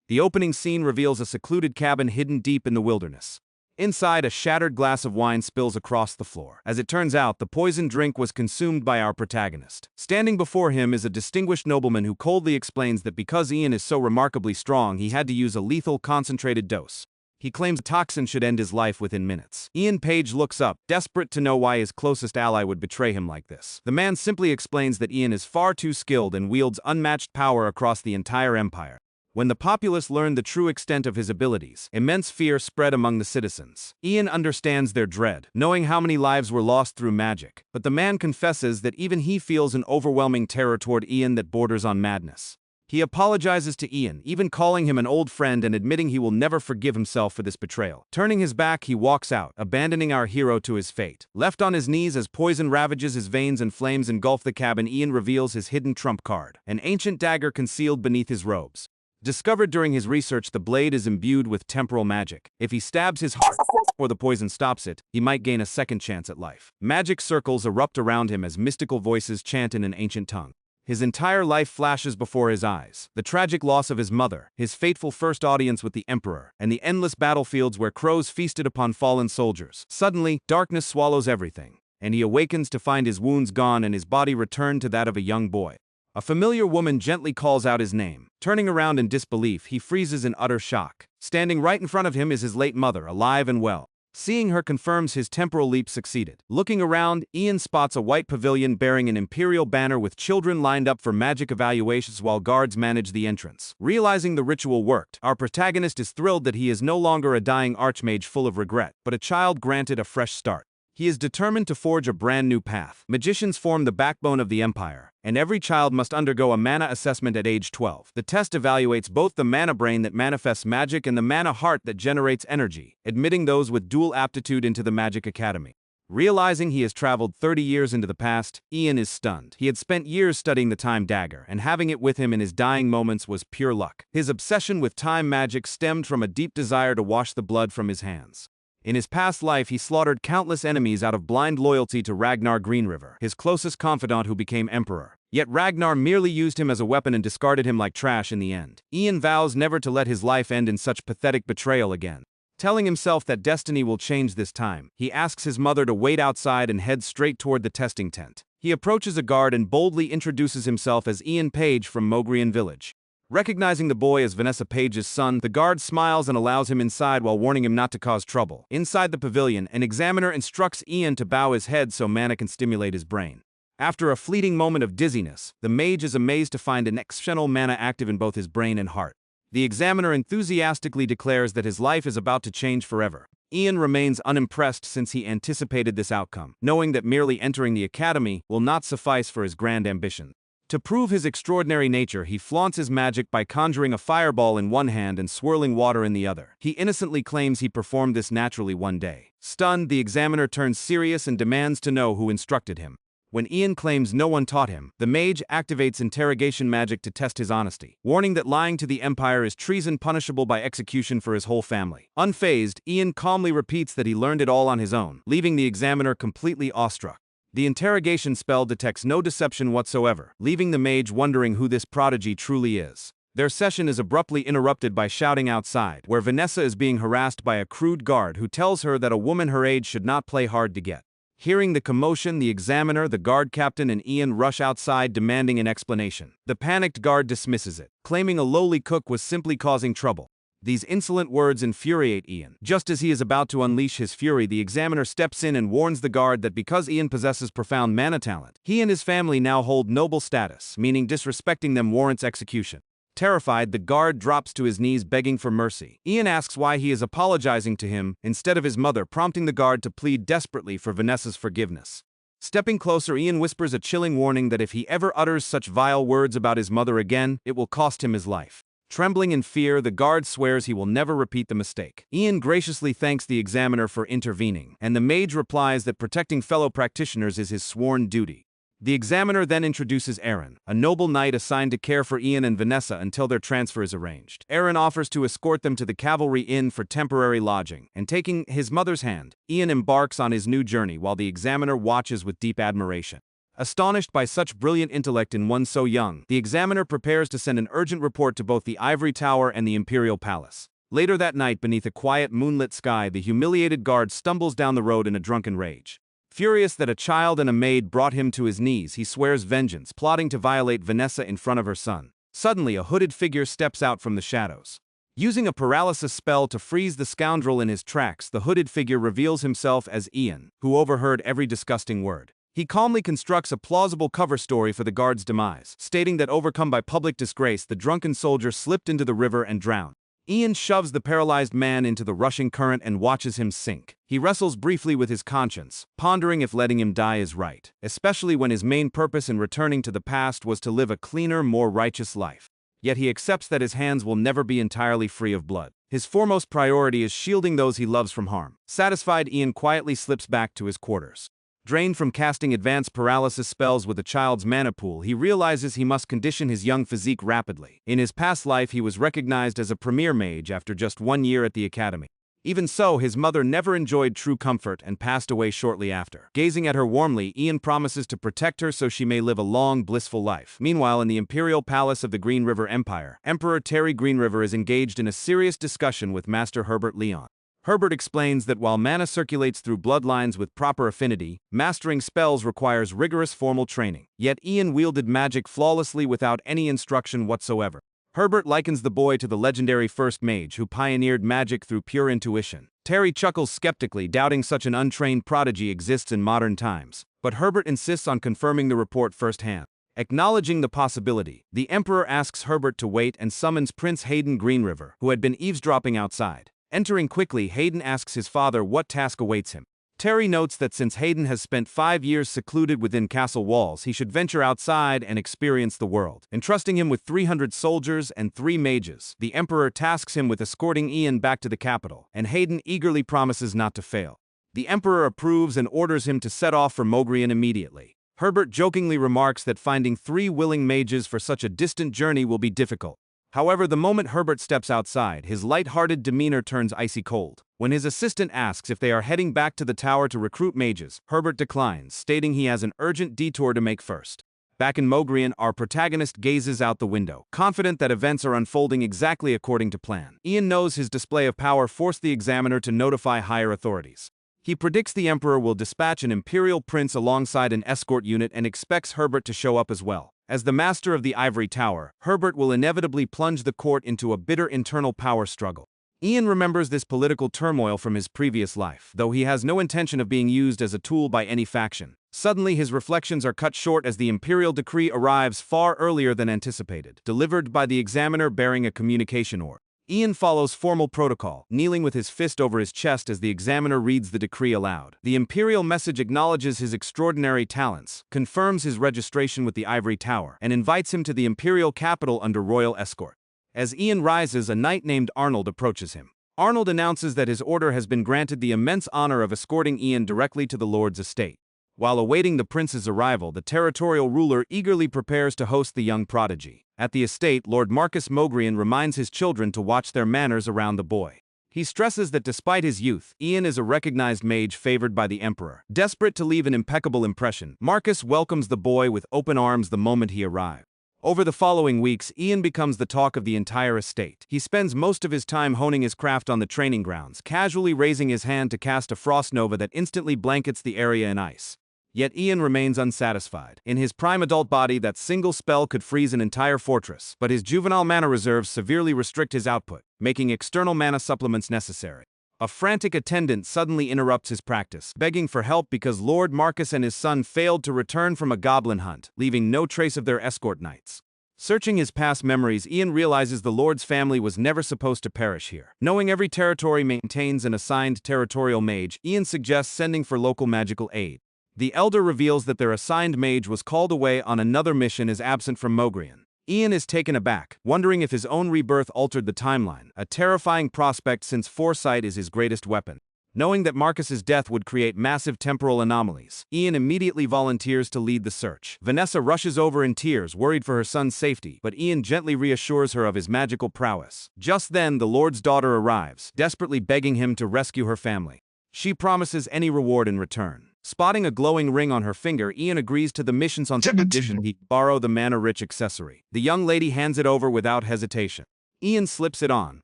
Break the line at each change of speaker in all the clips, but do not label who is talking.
The opening scene reveals a secluded cabin hidden deep in the wilderness. Inside, a shattered glass of wine spills across the floor. As it turns out, the poisoned drink was consumed by our protagonist. Standing before him is a distinguished nobleman who coldly explains that because Ian is so remarkably strong, he had to use a lethal concentrated dose. He claims the toxin should end his life within minutes. Ian Page looks up, desperate to know why his closest ally would betray him like this. The man simply explains that Ian is far too skilled and wields unmatched power across the entire empire. When the populace learned the true extent of his abilities, immense fear spread among the citizens. Ian understands their dread, knowing how many lives were lost through magic. But the man confesses that even he feels an overwhelming terror toward Ian that borders on madness. He apologizes to Ian, even calling him an old friend and admitting he will never forgive himself for this betrayal. Turning his back, he walks out, abandoning our hero to his fate. Left on his knees as poison ravages his veins and flames engulf the cabin, Ian reveals his hidden trump card, an ancient dagger concealed beneath his robes. Discovered during his research, the blade is imbued with temporal magic. If he stabs his heart or the poison stops it, he might gain a second chance at life. Magic circles erupt around him as mystical voices chant in an ancient tongue. His entire life flashes before his eyes. The tragic loss of his mother, his fateful first audience with the Emperor, and the endless battlefields where crows feasted upon fallen soldiers. Suddenly, darkness swallows everything, and he awakens to find his wounds gone and his body returned to that of a young boy. A familiar woman gently calls out his name. Turning around in disbelief, he freezes in utter shock. Standing right in front of him is his late mother, alive and well. Seeing her confirms his temporal leap succeeded. Looking around, Ian spots a white pavilion bearing an imperial banner with children lined up for magic evaluations while guards manage the entrance. Realizing the ritual worked, our protagonist is thrilled that he is no longer a dying archmage full of regret, but a child granted a fresh start. He is determined to forge a brand new path. Magicians form the backbone of the empire, and every child must undergo a mana assessment at age 12. The test evaluates both the mana brain that manifests magic and the mana heart that generates energy, admitting those with dual aptitude into the Magic Academy. Realizing he has traveled 30 years into the past, Ian is stunned. He had spent years studying the time dagger, and having it with him in his dying moments was pure luck. His obsession with time magic stemmed from a deep desire to wash the blood from his hands. In his past life, he slaughtered countless enemies out of blind loyalty to Ragnar Greenriver, his closest confidant who became emperor. Yet Ragnar merely used him as a weapon and discarded him like trash in the end. Ian vows never to let his life end in such pathetic betrayal again. Telling himself that destiny will change this time, he asks his mother to wait outside and heads straight toward the testing tent. He approaches a guard and boldly introduces himself as Ian Page from Mogrian village. Recognizing the boy as Vanessa Page's son, the guard smiles and allows him inside while warning him not to cause trouble. Inside the pavilion, an examiner instructs Ian to bow his head so mana can stimulate his brain. After a fleeting moment of dizziness, the mage is amazed to find an exceptional mana active in both his brain and heart. The examiner enthusiastically declares that his life is about to change forever. Ian remains unimpressed since he anticipated this outcome, knowing that merely entering the academy will not suffice for his grand ambition. To prove his extraordinary nature, he flaunts his magic by conjuring a fireball in one hand and swirling water in the other. He innocently claims he performed this naturally one day. Stunned, the examiner turns serious and demands to know who instructed him. When Ian claims no one taught him, the mage activates interrogation magic to test his honesty, warning that lying to the Empire is treason punishable by execution for his whole family. Unfazed, Ian calmly repeats that he learned it all on his own, leaving the examiner completely awestruck. The interrogation spell detects no deception whatsoever, leaving the mage wondering who this prodigy truly is. Their session is abruptly interrupted by shouting outside, where Vanessa is being harassed by a crude guard who tells her that a woman her age should not play hard to get. Hearing the commotion, the examiner, the guard captain, and Ian rush outside demanding an explanation. The panicked guard dismisses it, claiming a lowly cook was simply causing trouble. These insolent words infuriate Ian. Just as he is about to unleash his fury, the examiner steps in and warns the guard that because Ian possesses profound mana talent, he and his family now hold noble status, meaning disrespecting them warrants execution. Terrified, the guard drops to his knees begging for mercy. Ian asks why he is apologizing to him instead of his mother, prompting the guard to plead desperately for Vanessa's forgiveness. Stepping closer, Ian whispers a chilling warning that if he ever utters such vile words about his mother again, it will cost him his life. Trembling in fear, the guard swears he will never repeat the mistake. Ian graciously thanks the examiner for intervening, and the mage replies that protecting fellow practitioners is his sworn duty. The examiner then introduces Aaron, a noble knight assigned to care for Ian and Vanessa until their transfer is arranged. Aaron offers to escort them to the Cavalry Inn for temporary lodging, and taking his mother's hand, Ian embarks on his new journey while the examiner watches with deep admiration. Astonished by such brilliant intellect in one so young, the examiner prepares to send an urgent report to both the Ivory Tower and the Imperial Palace. Later that night, beneath a quiet, moonlit sky, the humiliated guard stumbles down the road in a drunken rage. Furious that a child and a maid brought him to his knees, he swears vengeance, plotting to violate Vanessa in front of her son. Suddenly, a hooded figure steps out from the shadows. Using a paralysis spell to freeze the scoundrel in his tracks, the hooded figure reveals himself as Ian, who overheard every disgusting word. He calmly constructs a plausible cover story for the guard's demise, stating that overcome by public disgrace, the drunken soldier slipped into the river and drowned. Ian shoves the paralyzed man into the rushing current and watches him sink. He wrestles briefly with his conscience, pondering if letting him die is right, especially when his main purpose in returning to the past was to live a cleaner, more righteous life. Yet he accepts that his hands will never be entirely free of blood. His foremost priority is shielding those he loves from harm. Satisfied, Ian quietly slips back to his quarters. Drained from casting advanced paralysis spells with a child's mana pool, he realizes he must condition his young physique rapidly. In his past life, he was recognized as a premier mage after just 1 year at the academy. Even so, his mother never enjoyed true comfort and passed away shortly after. Gazing at her warmly, Ian promises to protect her so she may live a long, blissful life. Meanwhile, in the Imperial Palace of the Greenriver Empire, Emperor Terry Greenriver is engaged in a serious discussion with Master Herbert Leon. Herbert explains that while mana circulates through bloodlines with proper affinity, mastering spells requires rigorous formal training. Yet Ian wielded magic flawlessly without any instruction whatsoever. Herbert likens the boy to the legendary first mage who pioneered magic through pure intuition. Terry chuckles skeptically, doubting such an untrained prodigy exists in modern times, but Herbert insists on confirming the report firsthand. Acknowledging the possibility, the Emperor asks Herbert to wait and summons Prince Hayden Greenriver, who had been eavesdropping outside. Entering quickly, Hayden asks his father what task awaits him. Terry notes that since Hayden has spent 5 years secluded within castle walls, he should venture outside and experience the world. Entrusting him with 300 soldiers and 3 mages, the Emperor tasks him with escorting Ian back to the capital, and Hayden eagerly promises not to fail. The Emperor approves and orders him to set off for Mogrian immediately. Herbert jokingly remarks that finding 3 willing mages for such a distant journey will be difficult. However, the moment Herbert steps outside, his light-hearted demeanor turns icy cold. When his assistant asks if they are heading back to the tower to recruit mages, Herbert declines, stating he has an urgent detour to make first. Back in Mogrian, our protagonist gazes out the window, confident that events are unfolding exactly according to plan. Ian knows his display of power forced the examiner to notify higher authorities. He predicts the Emperor will dispatch an Imperial Prince alongside an escort unit and expects Herbert to show up as well. As the master of the Ivory Tower, Herbert will inevitably plunge the court into a bitter internal power struggle. Ian remembers this political turmoil from his previous life, though he has no intention of being used as a tool by any faction. Suddenly, his reflections are cut short as the imperial decree arrives far earlier than anticipated, delivered by the examiner bearing a communication orb. Ian follows formal protocol, kneeling with his fist over his chest as the examiner reads the decree aloud. The imperial message acknowledges his extraordinary talents, confirms his registration with the Ivory Tower, and invites him to the imperial capital under royal escort. As Ian rises, a knight named Arnold approaches him. Arnold announces that his order has been granted the immense honor of escorting Ian directly to the lord's estate. While awaiting the prince's arrival, the territorial ruler eagerly prepares to host the young prodigy. At the estate, Lord Marcus Mogrian reminds his children to watch their manners around the boy. He stresses that despite his youth, Ian is a recognized mage favored by the Emperor. Desperate to leave an impeccable impression, Marcus welcomes the boy with open arms the moment he arrives. Over the following weeks, Ian becomes the talk of the entire estate. He spends most of his time honing his craft on the training grounds, casually raising his hand to cast a frost nova that instantly blankets the area in ice. Yet Ian remains unsatisfied. In his prime adult body, that single spell could freeze an entire fortress, but his juvenile mana reserves severely restrict his output, making external mana supplements necessary. A frantic attendant suddenly interrupts his practice, begging for help because Lord Marcus and his son failed to return from a goblin hunt, leaving no trace of their escort knights. Searching his past memories, Ian realizes the Lord's family was never supposed to perish here. Knowing every territory maintains an assigned territorial mage, Ian suggests sending for local magical aid. The elder reveals that their assigned mage was called away on another mission as absent from Mogrian. Ian is taken aback, wondering if his own rebirth altered the timeline, a terrifying prospect since foresight is his greatest weapon. Knowing that Marcus's death would create massive temporal anomalies, Ian immediately volunteers to lead the search. Vanessa rushes over in tears, worried for her son's safety, but Ian gently reassures her of his magical prowess. Just then, the Lord's daughter arrives, desperately begging him to rescue her family. She promises any reward in return. Spotting a glowing ring on her finger, Ian agrees to the missions on condition he borrow the mana-rich accessory. The young lady hands it over without hesitation. Ian slips it on,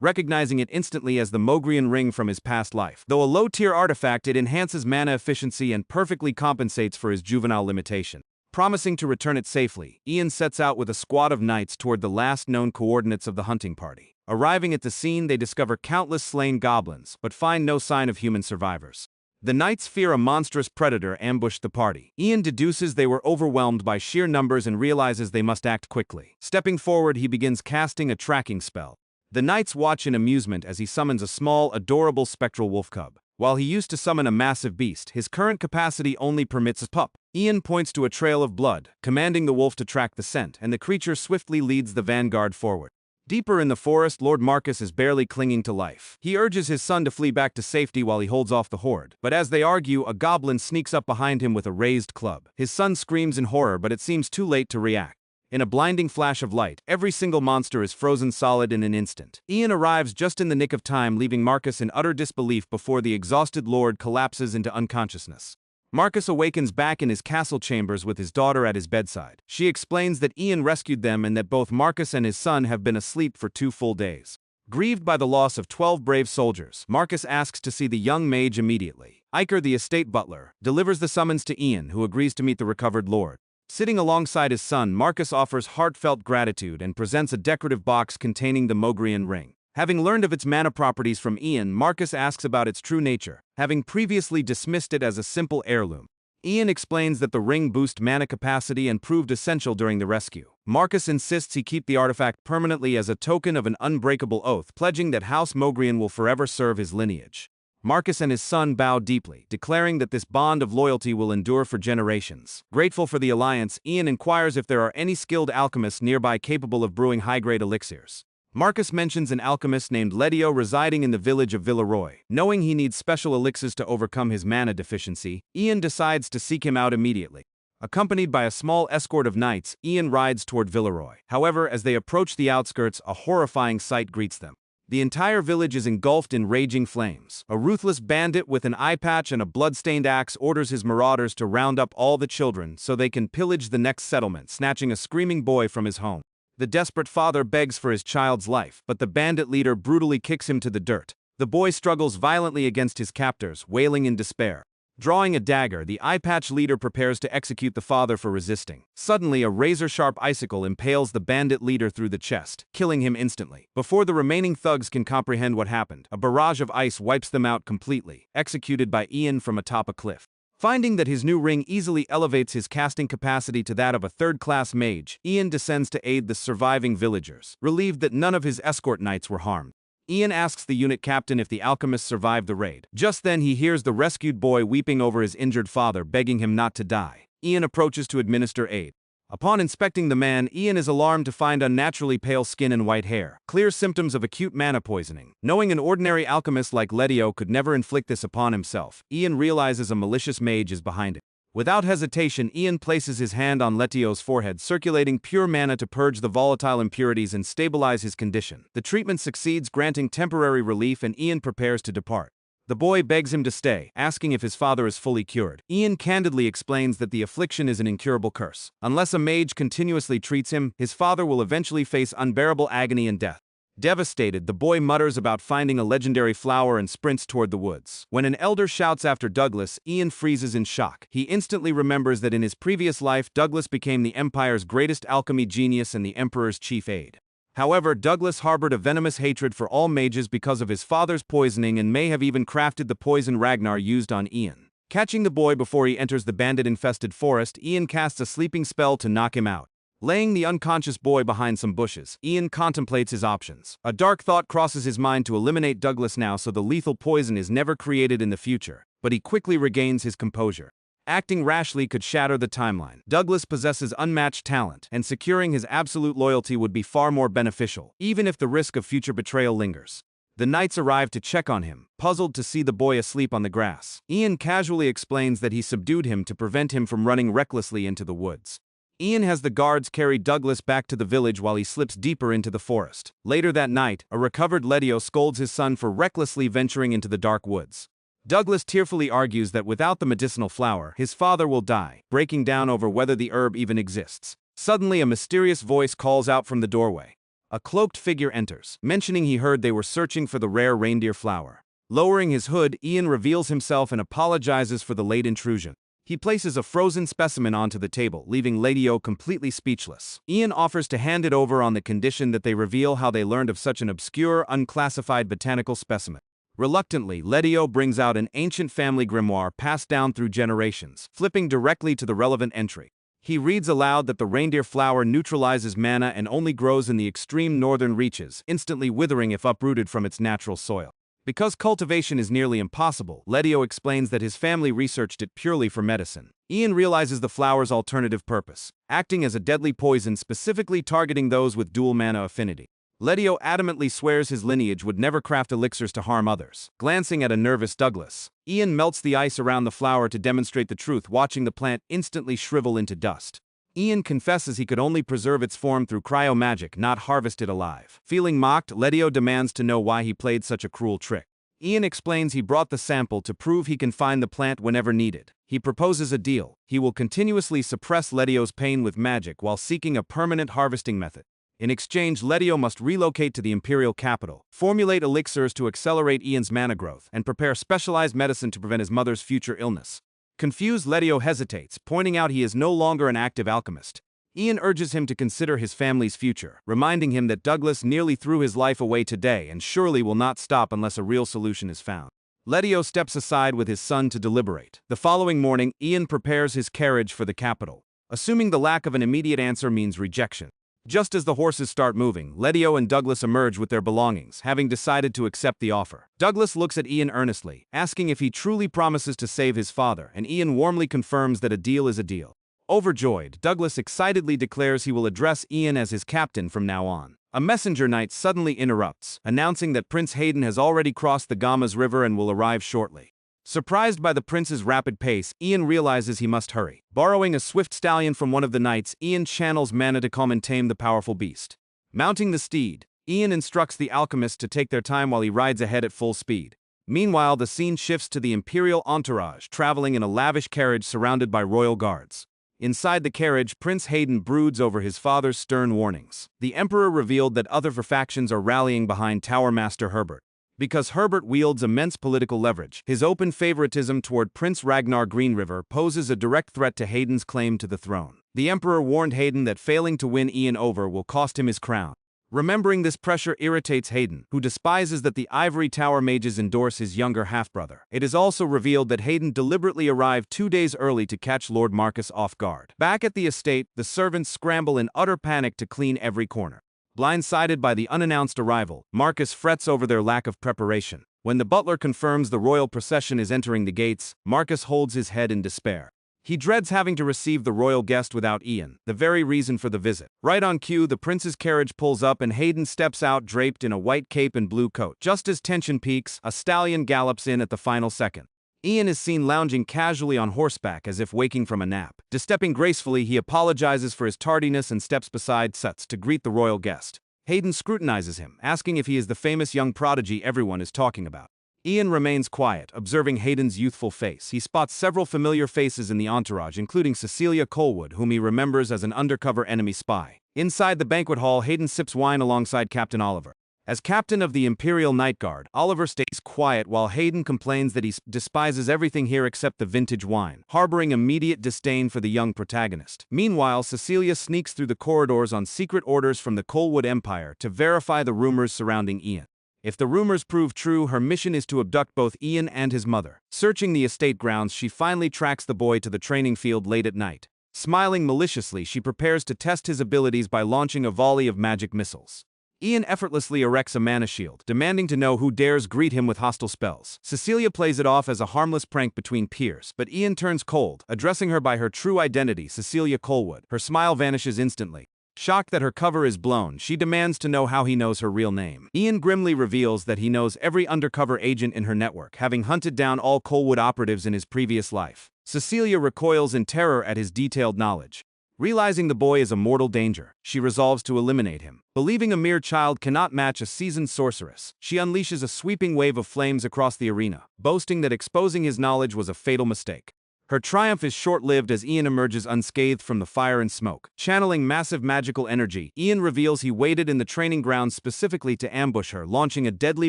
recognizing it instantly as the Mogrian ring from his past life. Though a low-tier artifact, it enhances mana efficiency and perfectly compensates for his juvenile limitation. Promising to return it safely, Ian sets out with a squad of knights toward the last known coordinates of the hunting party. Arriving at the scene, they discover countless slain goblins, but find no sign of human survivors. The knights fear a monstrous predator ambushed the party. Ian deduces they were overwhelmed by sheer numbers and realizes they must act quickly. Stepping forward, he begins casting a tracking spell. The knights watch in amusement as he summons a small, adorable spectral wolf cub. While he used to summon a massive beast, his current capacity only permits a pup. Ian points to a trail of blood, commanding the wolf to track the scent, and the creature swiftly leads the vanguard forward. Deeper in the forest, Lord Marcus is barely clinging to life. He urges his son to flee back to safety while he holds off the horde. But as they argue, a goblin sneaks up behind him with a raised club. His son screams in horror, but it seems too late to react. In a blinding flash of light, every single monster is frozen solid in an instant. Ian arrives just in the nick of time, leaving Marcus in utter disbelief before the exhausted lord collapses into unconsciousness. Marcus awakens back in his castle chambers with his daughter at his bedside. She explains that Ian rescued them and that both Marcus and his son have been asleep for 2 full days. Grieved by the loss of 12 brave soldiers, Marcus asks to see the young mage immediately. Iker, the estate butler, delivers the summons to Ian, who agrees to meet the recovered lord. Sitting alongside his son, Marcus offers heartfelt gratitude and presents a decorative box containing the Mogrian ring. Having learned of its mana properties from Ian, Marcus asks about its true nature, having previously dismissed it as a simple heirloom. Ian explains that the ring boosts mana capacity and proved essential during the rescue. Marcus insists he keep the artifact permanently as a token of an unbreakable oath, pledging that House Mogrian will forever serve his lineage. Marcus and his son bow deeply, declaring that this bond of loyalty will endure for generations. Grateful for the alliance, Ian inquires if there are any skilled alchemists nearby capable of brewing high-grade elixirs. Marcus mentions an alchemist named Letio residing in the village of Villeroy. Knowing he needs special elixirs to overcome his mana deficiency, Ian decides to seek him out immediately. Accompanied by a small escort of knights, Ian rides toward Villeroy. However, as they approach the outskirts, a horrifying sight greets them. The entire village is engulfed in raging flames. A ruthless bandit with an eye patch and a blood-stained axe orders his marauders to round up all the children so they can pillage the next settlement, snatching a screaming boy from his home. The desperate father begs for his child's life, but the bandit leader brutally kicks him to the dirt. The boy struggles violently against his captors, wailing in despair. Drawing a dagger, the eye-patch leader prepares to execute the father for resisting. Suddenly, a razor-sharp icicle impales the bandit leader through the chest, killing him instantly. Before the remaining thugs can comprehend what happened, a barrage of ice wipes them out completely, executed by Ian from atop a cliff. Finding that his new ring easily elevates his casting capacity to that of a third-class mage, Ian descends to aid the surviving villagers, relieved that none of his escort knights were harmed. Ian asks the unit captain if the alchemist survived the raid. Just then he hears the rescued boy weeping over his injured father, begging him not to die. Ian approaches to administer aid. Upon inspecting the man, Ian is alarmed to find unnaturally pale skin and white hair, clear symptoms of acute mana poisoning. Knowing an ordinary alchemist like Letio could never inflict this upon himself, Ian realizes a malicious mage is behind it. Without hesitation, Ian places his hand on Letio's forehead, circulating pure mana to purge the volatile impurities and stabilize his condition. The treatment succeeds, granting temporary relief, and Ian prepares to depart. The boy begs him to stay, asking if his father is fully cured. Ian candidly explains that the affliction is an incurable curse. Unless a mage continuously treats him, his father will eventually face unbearable agony and death. Devastated, the boy mutters about finding a legendary flower and sprints toward the woods. When an elder shouts after Douglas, Ian freezes in shock. He instantly remembers that in his previous life, Douglas became the Empire's greatest alchemy genius and the Emperor's chief aide. However, Douglas harbored a venomous hatred for all mages because of his father's poisoning and may have even crafted the poison Ragnar used on Ian. Catching the boy before he enters the bandit-infested forest, Ian casts a sleeping spell to knock him out. Laying the unconscious boy behind some bushes, Ian contemplates his options. A dark thought crosses his mind to eliminate Douglas now so the lethal poison is never created in the future, but he quickly regains his composure. Acting rashly could shatter the timeline. Douglas possesses unmatched talent, and securing his absolute loyalty would be far more beneficial, even if the risk of future betrayal lingers. The knights arrive to check on him, puzzled to see the boy asleep on the grass. Ian casually explains that he subdued him to prevent him from running recklessly into the woods. Ian has the guards carry Douglas back to the village while he slips deeper into the forest. Later that night, a recovered Letio scolds his son for recklessly venturing into the dark woods. Douglas tearfully argues that without the medicinal flower, his father will die, breaking down over whether the herb even exists. Suddenly, a mysterious voice calls out from the doorway. A cloaked figure enters, mentioning he heard they were searching for the rare reindeer flower. Lowering his hood, Ian reveals himself and apologizes for the late intrusion. He places a frozen specimen onto the table, leaving Ledio completely speechless. Ian offers to hand it over on the condition that they reveal how they learned of such an obscure, unclassified botanical specimen. Reluctantly, Ledio brings out an ancient family grimoire passed down through generations, flipping directly to the relevant entry. He reads aloud that the reindeer flower neutralizes mana and only grows in the extreme northern reaches, instantly withering if uprooted from its natural soil. Because cultivation is nearly impossible, Ledio explains that his family researched it purely for medicine. Ian realizes the flower's alternative purpose, acting as a deadly poison specifically targeting those with dual mana affinity. Ledio adamantly swears his lineage would never craft elixirs to harm others. Glancing at a nervous Douglas, Ian melts the ice around the flower to demonstrate the truth, watching the plant instantly shrivel into dust. Ian confesses he could only preserve its form through cryomagic, not harvest it alive. Feeling mocked, Ledio demands to know why he played such a cruel trick. Ian explains he brought the sample to prove he can find the plant whenever needed. He proposes a deal. He will continuously suppress Ledio's pain with magic while seeking a permanent harvesting method. In exchange, Ledio must relocate to the Imperial capital, formulate elixirs to accelerate Ian's mana growth, and prepare specialized medicine to prevent his mother's future illness. Confused, Ledio hesitates, pointing out he is no longer an active alchemist. Ian urges him to consider his family's future, reminding him that Douglas nearly threw his life away today and surely will not stop unless a real solution is found. Ledio steps aside with his son to deliberate. The following morning, Ian prepares his carriage for the capital, assuming the lack of an immediate answer means rejection. Just as the horses start moving, Ledio and Douglas emerge with their belongings, having decided to accept the offer. Douglas looks at Ian earnestly, asking if he truly promises to save his father, and Ian warmly confirms that a deal is a deal. Overjoyed, Douglas excitedly declares he will address Ian as his captain from now on. A messenger knight suddenly interrupts, announcing that Prince Helene has already crossed the Gamas River and will arrive shortly. Surprised by the prince's rapid pace, Ian realizes he must hurry. Borrowing a swift stallion from one of the knights, Ian channels mana to calm and tame the powerful beast. Mounting the steed, Ian instructs the alchemist to take their time while he rides ahead at full speed. Meanwhile, the scene shifts to the imperial entourage, traveling in a lavish carriage surrounded by royal guards. Inside the carriage, Prince Helene broods over his father's stern warnings. The Emperor revealed that other factions are rallying behind Tower Master Herbert. Because Herbert wields immense political leverage, his open favoritism toward Prince Ragnar Greenriver poses a direct threat to Hayden's claim to the throne. The Emperor warned Helene that failing to win Ian over will cost him his crown. Remembering this pressure irritates Helene, who despises that the Ivory Tower mages endorse his younger half-brother. It is also revealed that Helene deliberately arrived 2 days early to catch Lord Marcus off guard. Back at the estate, the servants scramble in utter panic to clean every corner. Blindsided by the unannounced arrival, Marcus frets over their lack of preparation. When the butler confirms the royal procession is entering the gates, Marcus holds his head in despair. He dreads having to receive the royal guest without Ian, the very reason for the visit. Right on cue, the prince's carriage pulls up and Helene steps out draped in a white cape and blue coat. Just as tension peaks, a stallion gallops in at the final second. Ian is seen lounging casually on horseback as if waking from a nap. Stepping gracefully, he apologizes for his tardiness and steps beside Suts to greet the royal guest. Helene scrutinizes him, asking if he is the famous young prodigy everyone is talking about. Ian remains quiet, observing Hayden's youthful face. He spots several familiar faces in the entourage, including Cecilia Colwood, whom he remembers as an undercover enemy spy. Inside the banquet hall, Hayden sips wine alongside Captain Oliver. As captain of the Imperial Night Guard, Oliver stays quiet while Helene complains that he despises everything here except the vintage wine, harboring immediate disdain for the young protagonist. Meanwhile, Cecilia sneaks through the corridors on secret orders from the Colwood Empire to verify the rumors surrounding Ian. If the rumors prove true, her mission is to abduct both Ian and his mother. Searching the estate grounds, she finally tracks the boy to the training field late at night. Smiling maliciously, she prepares to test his abilities by launching a volley of magic missiles. Ian effortlessly erects a mana shield, demanding to know who dares greet him with hostile spells. Cecilia plays it off as a harmless prank between peers, but Ian turns cold, addressing her by her true identity, Cecilia Colwood. Her smile vanishes instantly. Shocked that her cover is blown, she demands to know how he knows her real name. Ian grimly reveals that he knows every undercover agent in her network, having hunted down all Colwood operatives in his previous life. Cecilia recoils in terror at his detailed knowledge. Realizing the boy is a mortal danger, she resolves to eliminate him. Believing a mere child cannot match a seasoned sorceress, she unleashes a sweeping wave of flames across the arena, boasting that exposing his knowledge was a fatal mistake. Her triumph is short-lived as Ian emerges unscathed from the fire and smoke. Channeling massive magical energy, Ian reveals he waited in the training grounds specifically to ambush her, launching a deadly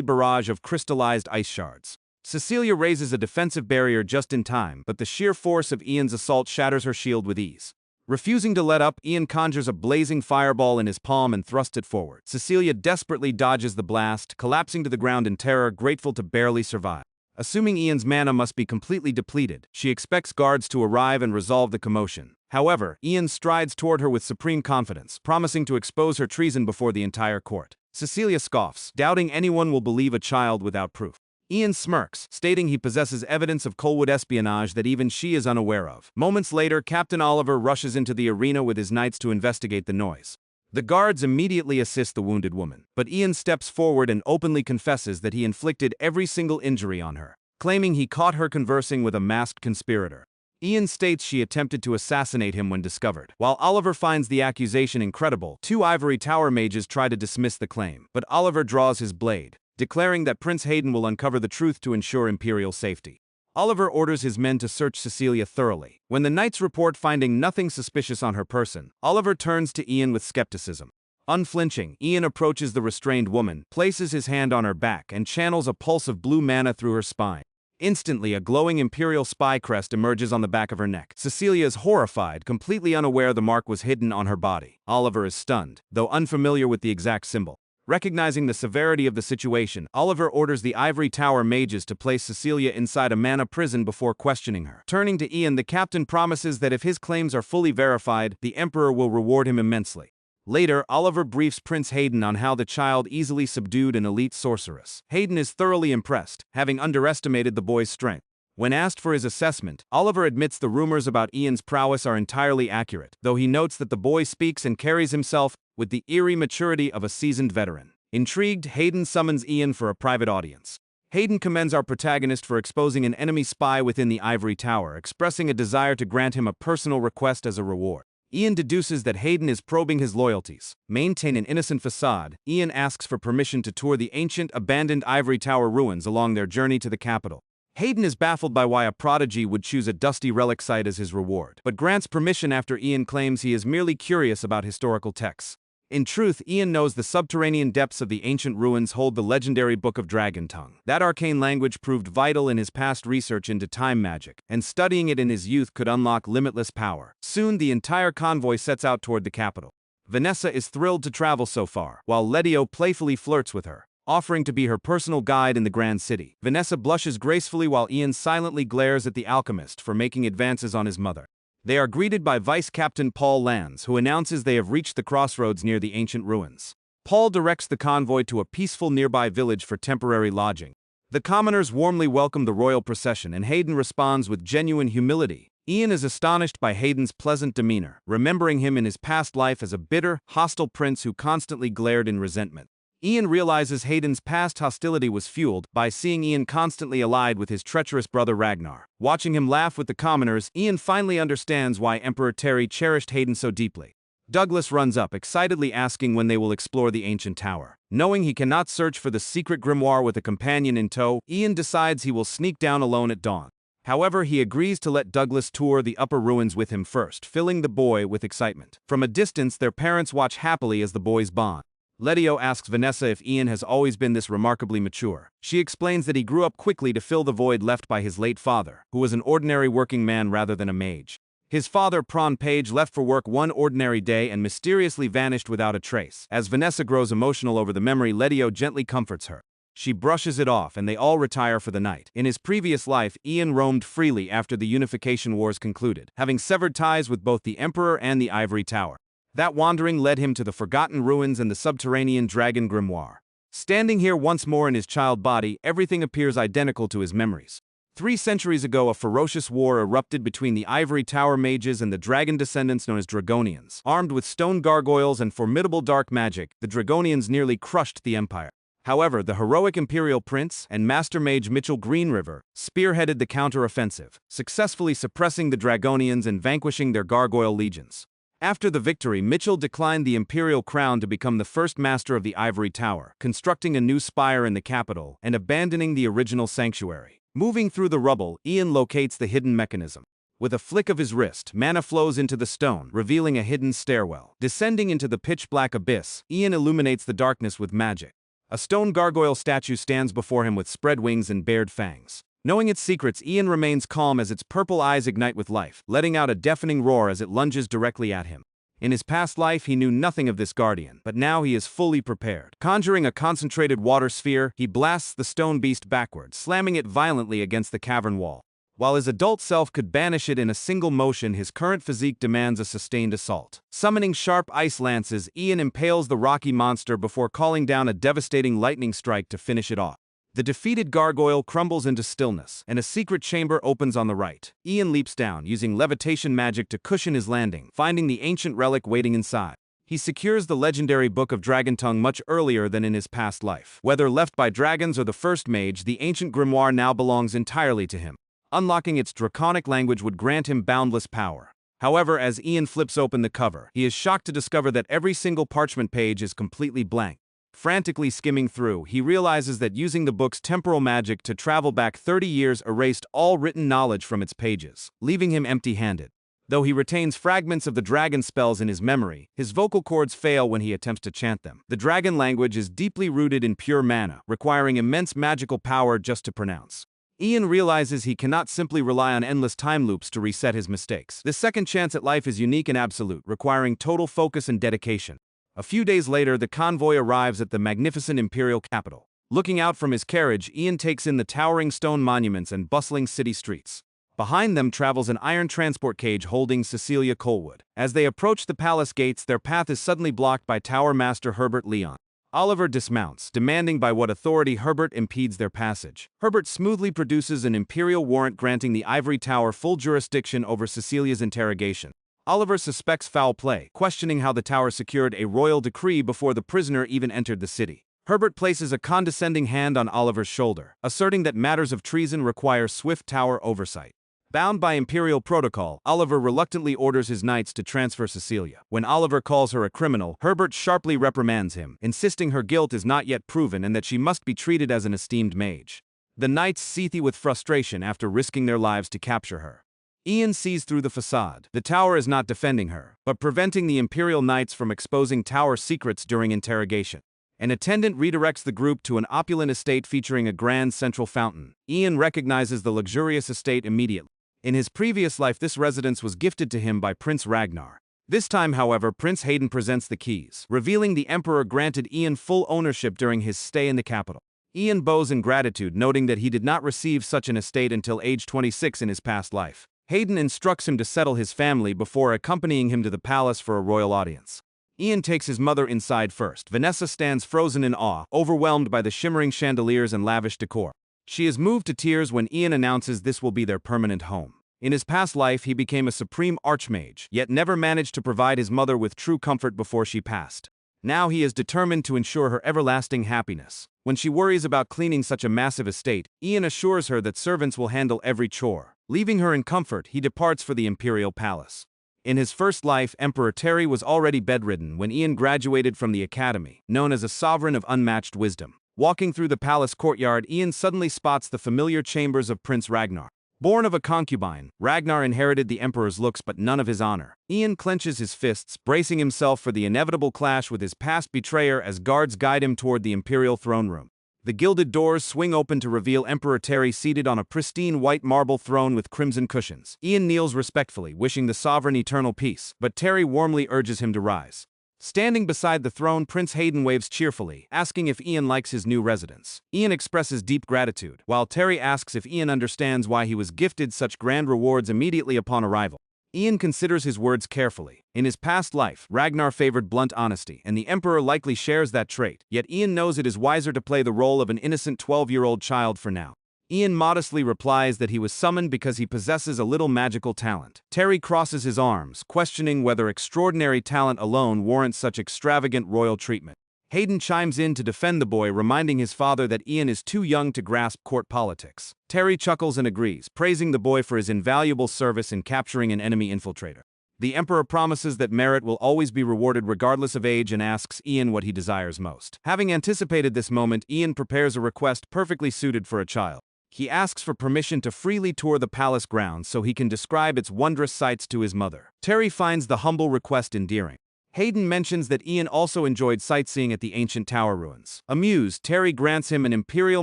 barrage of crystallized ice shards. Cecilia raises a defensive barrier just in time, but the sheer force of Ian's assault shatters her shield with ease. Refusing to let up, Ian conjures a blazing fireball in his palm and thrusts it forward. Cecilia desperately dodges the blast, collapsing to the ground in terror, grateful to barely survive. Assuming Ian's mana must be completely depleted, she expects guards to arrive and resolve the commotion. However, Ian strides toward her with supreme confidence, promising to expose her treason before the entire court. Cecilia scoffs, doubting anyone will believe a child without proof. Ian smirks, stating he possesses evidence of Colwood espionage that even she is unaware of. Moments later, Captain Oliver rushes into the arena with his knights to investigate the noise. The guards immediately assist the wounded woman, but Ian steps forward and openly confesses that he inflicted every single injury on her, claiming he caught her conversing with a masked conspirator. Ian states she attempted to assassinate him when discovered. While Oliver finds the accusation incredible, two Ivory Tower mages try to dismiss the claim, but Oliver draws his blade, declaring that Prince Hayden will uncover the truth to ensure Imperial safety. Oliver orders his men to search Cecilia thoroughly. When the knights report finding nothing suspicious on her person, Oliver turns to Ian with skepticism. Unflinching, Ian approaches the restrained woman, places his hand on her back, and channels a pulse of blue mana through her spine. Instantly, a glowing Imperial spy crest emerges on the back of her neck. Cecilia is horrified, completely unaware the mark was hidden on her body. Oliver is stunned, though unfamiliar with the exact symbol. Recognizing the severity of the situation, Oliver orders the Ivory Tower mages to place Cecilia inside a mana prison before questioning her. Turning to Ian, the captain promises that if his claims are fully verified, the Emperor will reward him immensely. Later, Oliver briefs Prince Hayden on how the child easily subdued an elite sorceress. Hayden is thoroughly impressed, having underestimated the boy's strength. When asked for his assessment, Oliver admits the rumors about Ian's prowess are entirely accurate, though he notes that the boy speaks and carries himself with the eerie maturity of a seasoned veteran. Intrigued, Hayden summons Ian for a private audience. Hayden commends our protagonist for exposing an enemy spy within the Ivory Tower, expressing a desire to grant him a personal request as a reward. Ian deduces that Hayden is probing his loyalties. Maintain an innocent facade, Ian asks for permission to tour the ancient, abandoned Ivory Tower ruins along their journey to the capital. Hayden is baffled by why a prodigy would choose a dusty relic site as his reward, but grants permission after Ian claims he is merely curious about historical texts. In truth, Ian knows the subterranean depths of the ancient ruins hold the legendary Book of Dragon Tongue. That arcane language proved vital in his past research into time magic, and studying it in his youth could unlock limitless power. Soon, the entire convoy sets out toward the capital. Vanessa is thrilled to travel so far, while Letio playfully flirts with her, offering to be her personal guide in the Grand City. Vanessa blushes gracefully while Ian silently glares at the alchemist for making advances on his mother. They are greeted by Vice Captain Paul Lands, who announces they have reached the crossroads near the ancient ruins. Paul directs the convoy to a peaceful nearby village for temporary lodging. The commoners warmly welcome the royal procession, and Hayden responds with genuine humility. Ian is astonished by Hayden's pleasant demeanor, remembering him in his past life as a bitter, hostile prince who constantly glared in resentment. Ian realizes Hayden's past hostility was fueled by seeing Ian constantly allied with his treacherous brother Ragnar. Watching him laugh with the commoners, Ian finally understands why Emperor Terry cherished Hayden so deeply. Douglas runs up, excitedly asking when they will explore the ancient tower. Knowing he cannot search for the secret grimoire with a companion in tow, Ian decides he will sneak down alone at dawn. However, he agrees to let Douglas tour the upper ruins with him first, filling the boy with excitement. From a distance, their parents watch happily as the boys bond. Letio asks Vanessa if Ian has always been this remarkably mature. She explains that he grew up quickly to fill the void left by his late father, who was an ordinary working man rather than a mage. His father, Prawn Page, left for work one ordinary day and mysteriously vanished without a trace. As Vanessa grows emotional over the memory, Letio gently comforts her. She brushes it off and they all retire for the night. In his previous life, Ian roamed freely after the Unification Wars concluded, having severed ties with both the Emperor and the Ivory Tower. That wandering led him to the Forgotten Ruins and the subterranean Dragon Grimoire. Standing here once more in his child body, everything appears identical to his memories. 3 centuries ago, a ferocious war erupted between the Ivory Tower mages and the dragon descendants known as Dragonians. Armed with stone gargoyles and formidable dark magic, the Dragonians nearly crushed the Empire. However, the heroic Imperial Prince and Master Mage Mitchell Greenriver spearheaded the counter-offensive, successfully suppressing the Dragonians and vanquishing their gargoyle legions. After the victory, Mitchell declined the imperial crown to become the first master of the Ivory Tower, constructing a new spire in the capital and abandoning the original sanctuary. Moving through the rubble, Ian locates the hidden mechanism. With a flick of his wrist, mana flows into the stone, revealing a hidden stairwell. Descending into the pitch-black abyss, Ian illuminates the darkness with magic. A stone gargoyle statue stands before him with spread wings and bared fangs. Knowing its secrets, Ian remains calm as its purple eyes ignite with life, letting out a deafening roar as it lunges directly at him. In his past life, he knew nothing of this guardian, but now he is fully prepared. Conjuring a concentrated water sphere, he blasts the stone beast backwards, slamming it violently against the cavern wall. While his adult self could banish it in a single motion, his current physique demands a sustained assault. Summoning sharp ice lances, Ian impales the rocky monster before calling down a devastating lightning strike to finish it off. The defeated gargoyle crumbles into stillness, and a secret chamber opens on the right. Ian leaps down, using levitation magic to cushion his landing, finding the ancient relic waiting inside. He secures the legendary Book of Dragon Tongue much earlier than in his past life. Whether left by dragons or the first mage, the ancient grimoire now belongs entirely to him. Unlocking its draconic language would grant him boundless power. However, as Ian flips open the cover, he is shocked to discover that every single parchment page is completely blank. Frantically skimming through, he realizes that using the book's temporal magic to travel back 30 years erased all written knowledge from its pages, leaving him empty-handed. Though he retains fragments of the dragon spells in his memory, his vocal cords fail when he attempts to chant them. The dragon language is deeply rooted in pure mana, requiring immense magical power just to pronounce. Ian realizes he cannot simply rely on endless time loops to reset his mistakes. This second chance at life is unique and absolute, requiring total focus and dedication. A few days later, the convoy arrives at the magnificent imperial capital. Looking out from his carriage, Ian takes in the towering stone monuments and bustling city streets. Behind them travels an iron transport cage holding Cecilia Colwood. As they approach the palace gates, their path is suddenly blocked by Tower Master Herbert Leon. Oliver dismounts, demanding by what authority Herbert impedes their passage. Herbert smoothly produces an imperial warrant granting the Ivory Tower full jurisdiction over Cecilia's interrogation. Oliver suspects foul play, questioning how the tower secured a royal decree before the prisoner even entered the city. Herbert places a condescending hand on Oliver's shoulder, asserting that matters of treason require swift tower oversight. Bound by imperial protocol, Oliver reluctantly orders his knights to transfer Cecilia. When Oliver calls her a criminal, Herbert sharply reprimands him, insisting her guilt is not yet proven and that she must be treated as an esteemed mage. The knights seethe with frustration after risking their lives to capture her. Ian sees through the facade. The tower is not defending her, but preventing the Imperial Knights from exposing tower secrets during interrogation. An attendant redirects the group to an opulent estate featuring a grand central fountain. Ian recognizes the luxurious estate immediately. In his previous life, this residence was gifted to him by Prince Ragnar. This time, however, Prince Hayden presents the keys, revealing the Emperor granted Ian full ownership during his stay in the capital. Ian bows in gratitude, noting that he did not receive such an estate until age 26 in his past life. Hayden instructs him to settle his family before accompanying him to the palace for a royal audience. Ian takes his mother inside first. Vanessa stands frozen in awe, overwhelmed by the shimmering chandeliers and lavish decor. She is moved to tears when Ian announces this will be their permanent home. In his past life, he became a supreme archmage, yet never managed to provide his mother with true comfort before she passed. Now he is determined to ensure her everlasting happiness. When she worries about cleaning such a massive estate, Ian assures her that servants will handle every chore. Leaving her in comfort, he departs for the imperial palace. In his first life, Emperor Terry was already bedridden when Ian graduated from the academy, known as a sovereign of unmatched wisdom. Walking through the palace courtyard, Ian suddenly spots the familiar chambers of Prince Ragnar. Born of a concubine, Ragnar inherited the emperor's looks but none of his honor. Ian clenches his fists, bracing himself for the inevitable clash with his past betrayer as guards guide him toward the imperial throne room. The gilded doors swing open to reveal Emperor Terry seated on a pristine white marble throne with crimson cushions. Ian kneels respectfully, wishing the sovereign eternal peace, but Terry warmly urges him to rise. Standing beside the throne, Prince Hayden waves cheerfully, asking if Ian likes his new residence. Ian expresses deep gratitude, while Terry asks if Ian understands why he was gifted such grand rewards immediately upon arrival. Ian considers his words carefully. In his past life, Ragnar favored blunt honesty, and the Emperor likely shares that trait, yet Ian knows it is wiser to play the role of an innocent 12-year-old child for now. Ian modestly replies that he was summoned because he possesses a little magical talent. Terry crosses his arms, questioning whether extraordinary talent alone warrants such extravagant royal treatment. Hayden chimes in to defend the boy, reminding his father that Ian is too young to grasp court politics. Terry chuckles and agrees, praising the boy for his invaluable service in capturing an enemy infiltrator. The Emperor promises that merit will always be rewarded regardless of age and asks Ian what he desires most. Having anticipated this moment, Ian prepares a request perfectly suited for a child. He asks for permission to freely tour the palace grounds so he can describe its wondrous sights to his mother. Terry finds the humble request endearing. Hayden mentions that Ian also enjoyed sightseeing at the ancient tower ruins. Amused, Terry grants him an imperial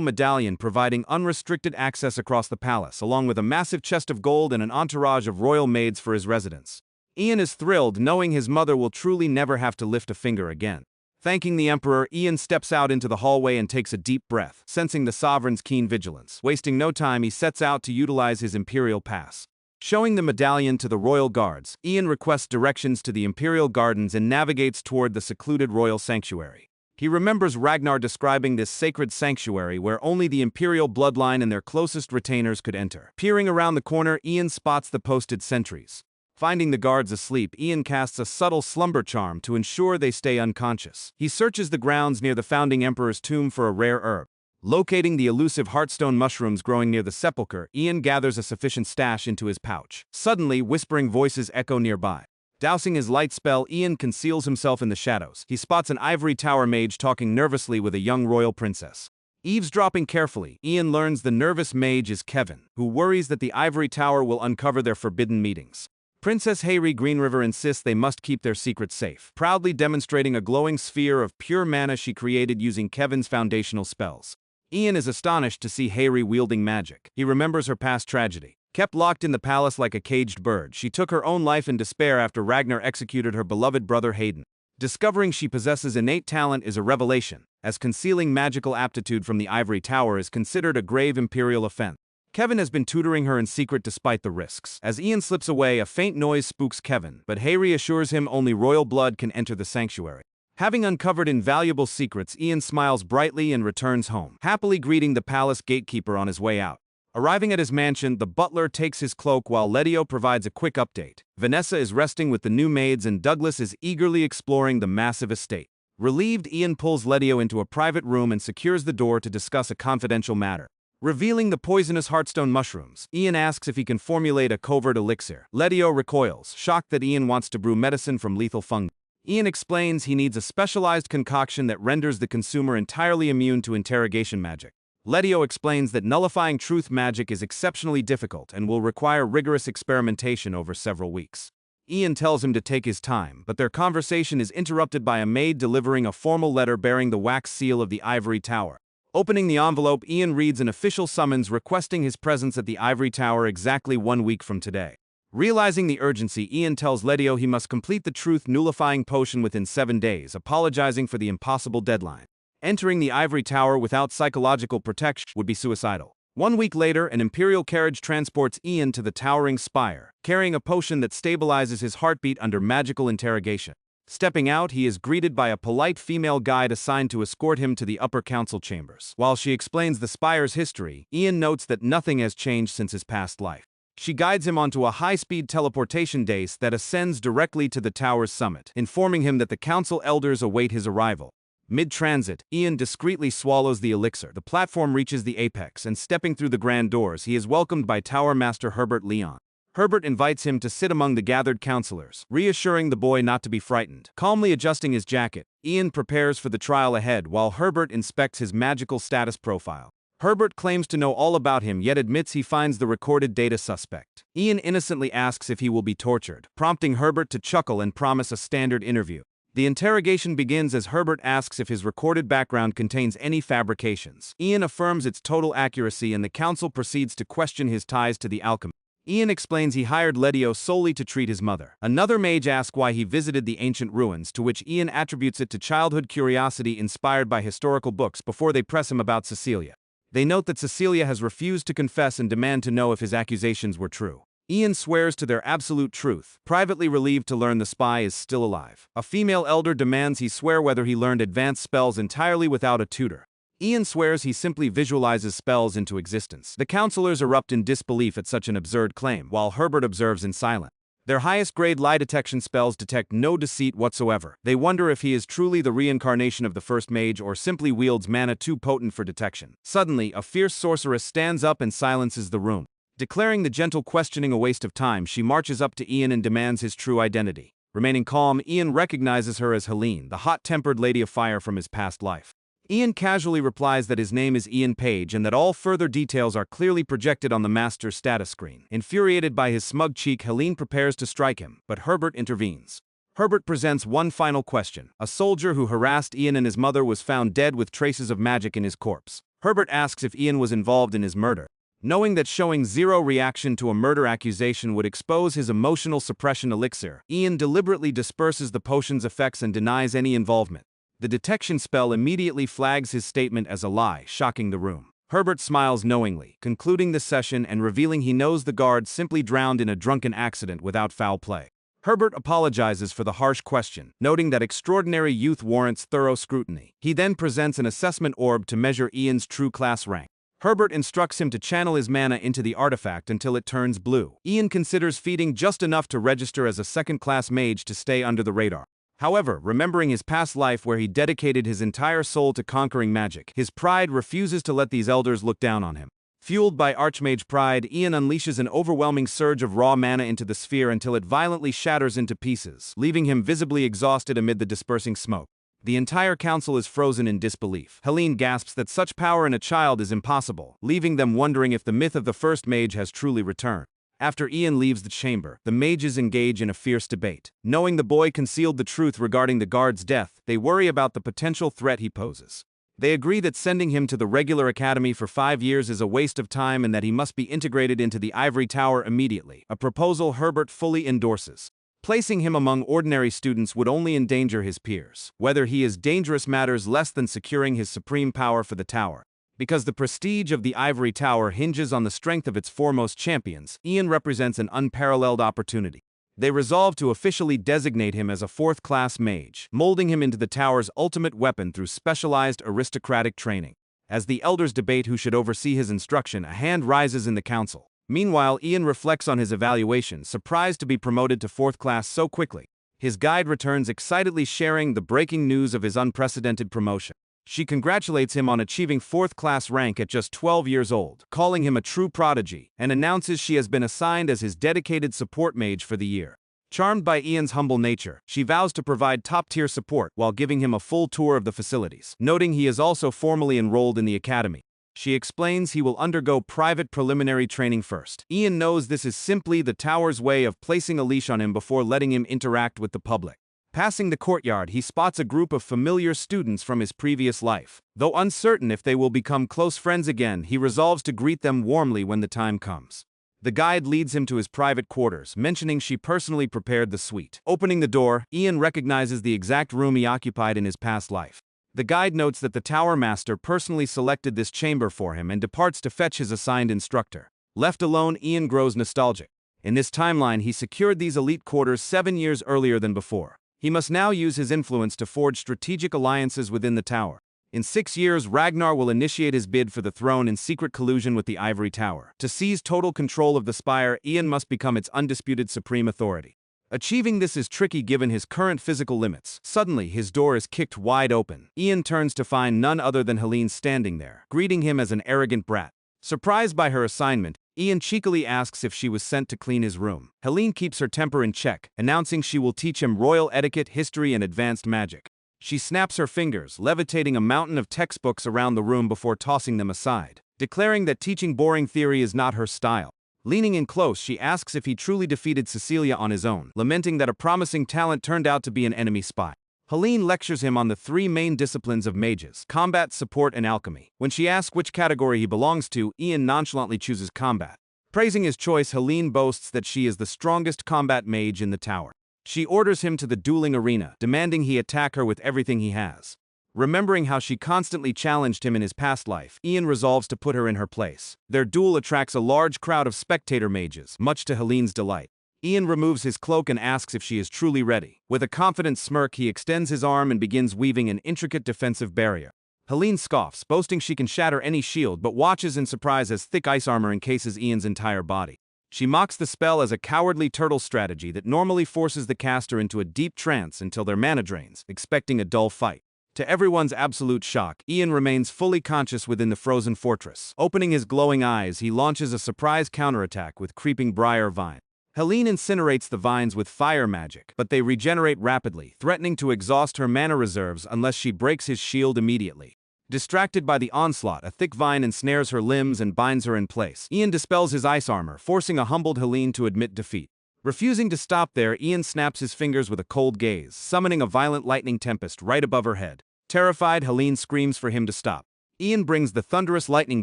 medallion providing unrestricted access across the palace, along with a massive chest of gold and an entourage of royal maids for his residence. Ian is thrilled, knowing his mother will truly never have to lift a finger again. Thanking the Emperor, Ian steps out into the hallway and takes a deep breath, sensing the Sovereign's keen vigilance. Wasting no time, he sets out to utilize his imperial pass. Showing the medallion to the royal guards, Ian requests directions to the imperial gardens and navigates toward the secluded royal sanctuary. He remembers Ragnar describing this sacred sanctuary where only the imperial bloodline and their closest retainers could enter. Peering around the corner, Ian spots the posted sentries. Finding the guards asleep, Ian casts a subtle slumber charm to ensure they stay unconscious. He searches the grounds near the founding emperor's tomb for a rare herb. Locating the elusive heartstone mushrooms growing near the sepulchre, Ian gathers a sufficient stash into his pouch. Suddenly, whispering voices echo nearby. Dousing his light spell, Ian conceals himself in the shadows. He spots an ivory tower mage talking nervously with a young royal princess. Eavesdropping carefully, Ian learns the nervous mage is Kevin, who worries that the ivory tower will uncover their forbidden meetings. Princess Helene Greenriver insists they must keep their secret safe, proudly demonstrating a glowing sphere of pure mana she created using Kevin's foundational spells. Ian is astonished to see Hayri wielding magic. He remembers her past tragedy. Kept locked in the palace like a caged bird, she took her own life in despair after Ragnar executed her beloved brother Hayden. Discovering she possesses innate talent is a revelation, as concealing magical aptitude from the ivory tower is considered a grave imperial offense. Kevin has been tutoring her in secret despite the risks. As Ian slips away, a faint noise spooks Kevin, but Hayri assures him only royal blood can enter the sanctuary. Having uncovered invaluable secrets, Ian smiles brightly and returns home, happily greeting the palace gatekeeper on his way out. Arriving at his mansion, the butler takes his cloak while Letio provides a quick update. Vanessa is resting with the new maids and Douglas is eagerly exploring the massive estate. Relieved, Ian pulls Letio into a private room and secures the door to discuss a confidential matter. Revealing the poisonous heartstone mushrooms, Ian asks if he can formulate a covert elixir. Letio recoils, shocked that Ian wants to brew medicine from lethal fungi. Ian explains he needs a specialized concoction that renders the consumer entirely immune to interrogation magic. Letio explains that nullifying truth magic is exceptionally difficult and will require rigorous experimentation over several weeks. Ian tells him to take his time, but their conversation is interrupted by a maid delivering a formal letter bearing the wax seal of the ivory tower. Opening the envelope, Ian reads an official summons requesting his presence at the ivory tower exactly 1 week from today. Realizing the urgency, Ian tells Letio he must complete the truth-nullifying potion within 7 days, apologizing for the impossible deadline. Entering the ivory tower without psychological protection would be suicidal. 1 week later, an imperial carriage transports Ian to the towering spire, carrying a potion that stabilizes his heartbeat under magical interrogation. Stepping out, he is greeted by a polite female guide assigned to escort him to the upper council chambers. While she explains the spire's history, Ian notes that nothing has changed since his past life. She guides him onto a high-speed teleportation dais that ascends directly to the tower's summit, informing him that the council elders await his arrival. Mid-transit, Ian discreetly swallows the elixir. The platform reaches the apex, and stepping through the grand doors, he is welcomed by Tower Master Herbert Leon. Herbert invites him to sit among the gathered counselors, reassuring the boy not to be frightened. Calmly adjusting his jacket, Ian prepares for the trial ahead while Herbert inspects his magical status profile. Herbert claims to know all about him yet admits he finds the recorded data suspect. Ian innocently asks if he will be tortured, prompting Herbert to chuckle and promise a standard interview. The interrogation begins as Herbert asks if his recorded background contains any fabrications. Ian affirms its total accuracy and the council proceeds to question his ties to the alchemy. Ian explains he hired Letio solely to treat his mother. Another mage asks why he visited the ancient ruins, to which Ian attributes it to childhood curiosity inspired by historical books before they press him about Cecilia. They note that Cecilia has refused to confess and demand to know if his accusations were true. Ian swears to their absolute truth, privately relieved to learn the spy is still alive. A female elder demands he swear whether he learned advanced spells entirely without a tutor. Ian swears he simply visualizes spells into existence. The counselors erupt in disbelief at such an absurd claim, while Herbert observes in silence. Their highest-grade lie detection spells detect no deceit whatsoever. They wonder if he is truly the reincarnation of the first mage or simply wields mana too potent for detection. Suddenly, a fierce sorceress stands up and silences the room. Declaring the gentle questioning a waste of time, she marches up to Ian and demands his true identity. Remaining calm, Ian recognizes her as Helene, the hot-tempered lady of fire from his past life. Ian casually replies that his name is Ian Page and that all further details are clearly projected on the master's status screen. Infuriated by his smug cheek, Helene prepares to strike him, but Herbert intervenes. Herbert presents one final question. A soldier who harassed Ian and his mother was found dead with traces of magic in his corpse. Herbert asks if Ian was involved in his murder. Knowing that showing zero reaction to a murder accusation would expose his emotional suppression elixir, Ian deliberately disperses the potion's effects and denies any involvement. The detection spell immediately flags his statement as a lie, shocking the room. Herbert smiles knowingly, concluding the session and revealing he knows the guard simply drowned in a drunken accident without foul play. Herbert apologizes for the harsh question, noting that extraordinary youth warrants thorough scrutiny. He then presents an assessment orb to measure Ian's true class rank. Herbert instructs him to channel his mana into the artifact until it turns blue. Ian considers feeding just enough to register as a second-class mage to stay under the radar. However, remembering his past life where he dedicated his entire soul to conquering magic, his pride refuses to let these elders look down on him. Fueled by Archmage pride, Ian unleashes an overwhelming surge of raw mana into the sphere until it violently shatters into pieces, leaving him visibly exhausted amid the dispersing smoke. The entire council is frozen in disbelief. Helene gasps that such power in a child is impossible, leaving them wondering if the myth of the first mage has truly returned. After Ian leaves the chamber, the mages engage in a fierce debate. Knowing the boy concealed the truth regarding the guard's death, they worry about the potential threat he poses. They agree that sending him to the regular academy for 5 years is a waste of time and that he must be integrated into the Ivory Tower immediately, a proposal Herbert fully endorses. Placing him among ordinary students would only endanger his peers. Whether he is dangerous matters less than securing his supreme power for the tower. Because the prestige of the Ivory Tower hinges on the strength of its foremost champions, Ian represents an unparalleled opportunity. They resolve to officially designate him as a fourth-class mage, molding him into the tower's ultimate weapon through specialized aristocratic training. As the elders debate who should oversee his instruction, a hand rises in the council. Meanwhile, Ian reflects on his evaluation, surprised to be promoted to fourth class so quickly. His guide returns excitedly sharing the breaking news of his unprecedented promotion. She congratulates him on achieving fourth-class rank at just 12 years old, calling him a true prodigy, and announces she has been assigned as his dedicated support mage for the year. Charmed by Ian's humble nature, she vows to provide top-tier support while giving him a full tour of the facilities, noting he is also formally enrolled in the academy. She explains he will undergo private preliminary training first. Ian knows this is simply the tower's way of placing a leash on him before letting him interact with the public. Passing the courtyard, he spots a group of familiar students from his previous life. Though uncertain if they will become close friends again, he resolves to greet them warmly when the time comes. The guide leads him to his private quarters, mentioning she personally prepared the suite. Opening the door, Ian recognizes the exact room he occupied in his past life. The guide notes that the Tower Master personally selected this chamber for him and departs to fetch his assigned instructor. Left alone, Ian grows nostalgic. In this timeline, he secured these elite quarters 7 years earlier than before. He must now use his influence to forge strategic alliances within the tower. In 6 years, Ragnar will initiate his bid for the throne in secret collusion with the Ivory Tower. To seize total control of the spire, Ian must become its undisputed supreme authority. Achieving this is tricky given his current physical limits. Suddenly, his door is kicked wide open. Ian turns to find none other than Helene standing there, greeting him as an arrogant brat. Surprised by her assignment, Ian cheekily asks if she was sent to clean his room. Helene keeps her temper in check, announcing she will teach him royal etiquette, history, and advanced magic. She snaps her fingers, levitating a mountain of textbooks around the room before tossing them aside, declaring that teaching boring theory is not her style. Leaning in close, she asks if he truly defeated Cecilia on his own, lamenting that a promising talent turned out to be an enemy spy. Helene lectures him on the 3 main disciplines of mages: combat, support, and alchemy. When she asks which category he belongs to, Ian nonchalantly chooses combat. Praising his choice, Helene boasts that she is the strongest combat mage in the tower. She orders him to the dueling arena, demanding he attack her with everything he has. Remembering how she constantly challenged him in his past life, Ian resolves to put her in her place. Their duel attracts a large crowd of spectator mages, much to Helene's delight. Ian removes his cloak and asks if she is truly ready. With a confident smirk, he extends his arm and begins weaving an intricate defensive barrier. Helene scoffs, boasting she can shatter any shield, but watches in surprise as thick ice armor encases Ian's entire body. She mocks the spell as a cowardly turtle strategy that normally forces the caster into a deep trance until their mana drains, expecting a dull fight. To everyone's absolute shock, Ian remains fully conscious within the frozen fortress. Opening his glowing eyes, he launches a surprise counterattack with creeping briar vine. Helene incinerates the vines with fire magic, but they regenerate rapidly, threatening to exhaust her mana reserves unless she breaks his shield immediately. Distracted by the onslaught, a thick vine ensnares her limbs and binds her in place. Ian dispels his ice armor, forcing a humbled Helene to admit defeat. Refusing to stop there, Ian snaps his fingers with a cold gaze, summoning a violent lightning tempest right above her head. Terrified, Helene screams for him to stop. Ian brings the thunderous lightning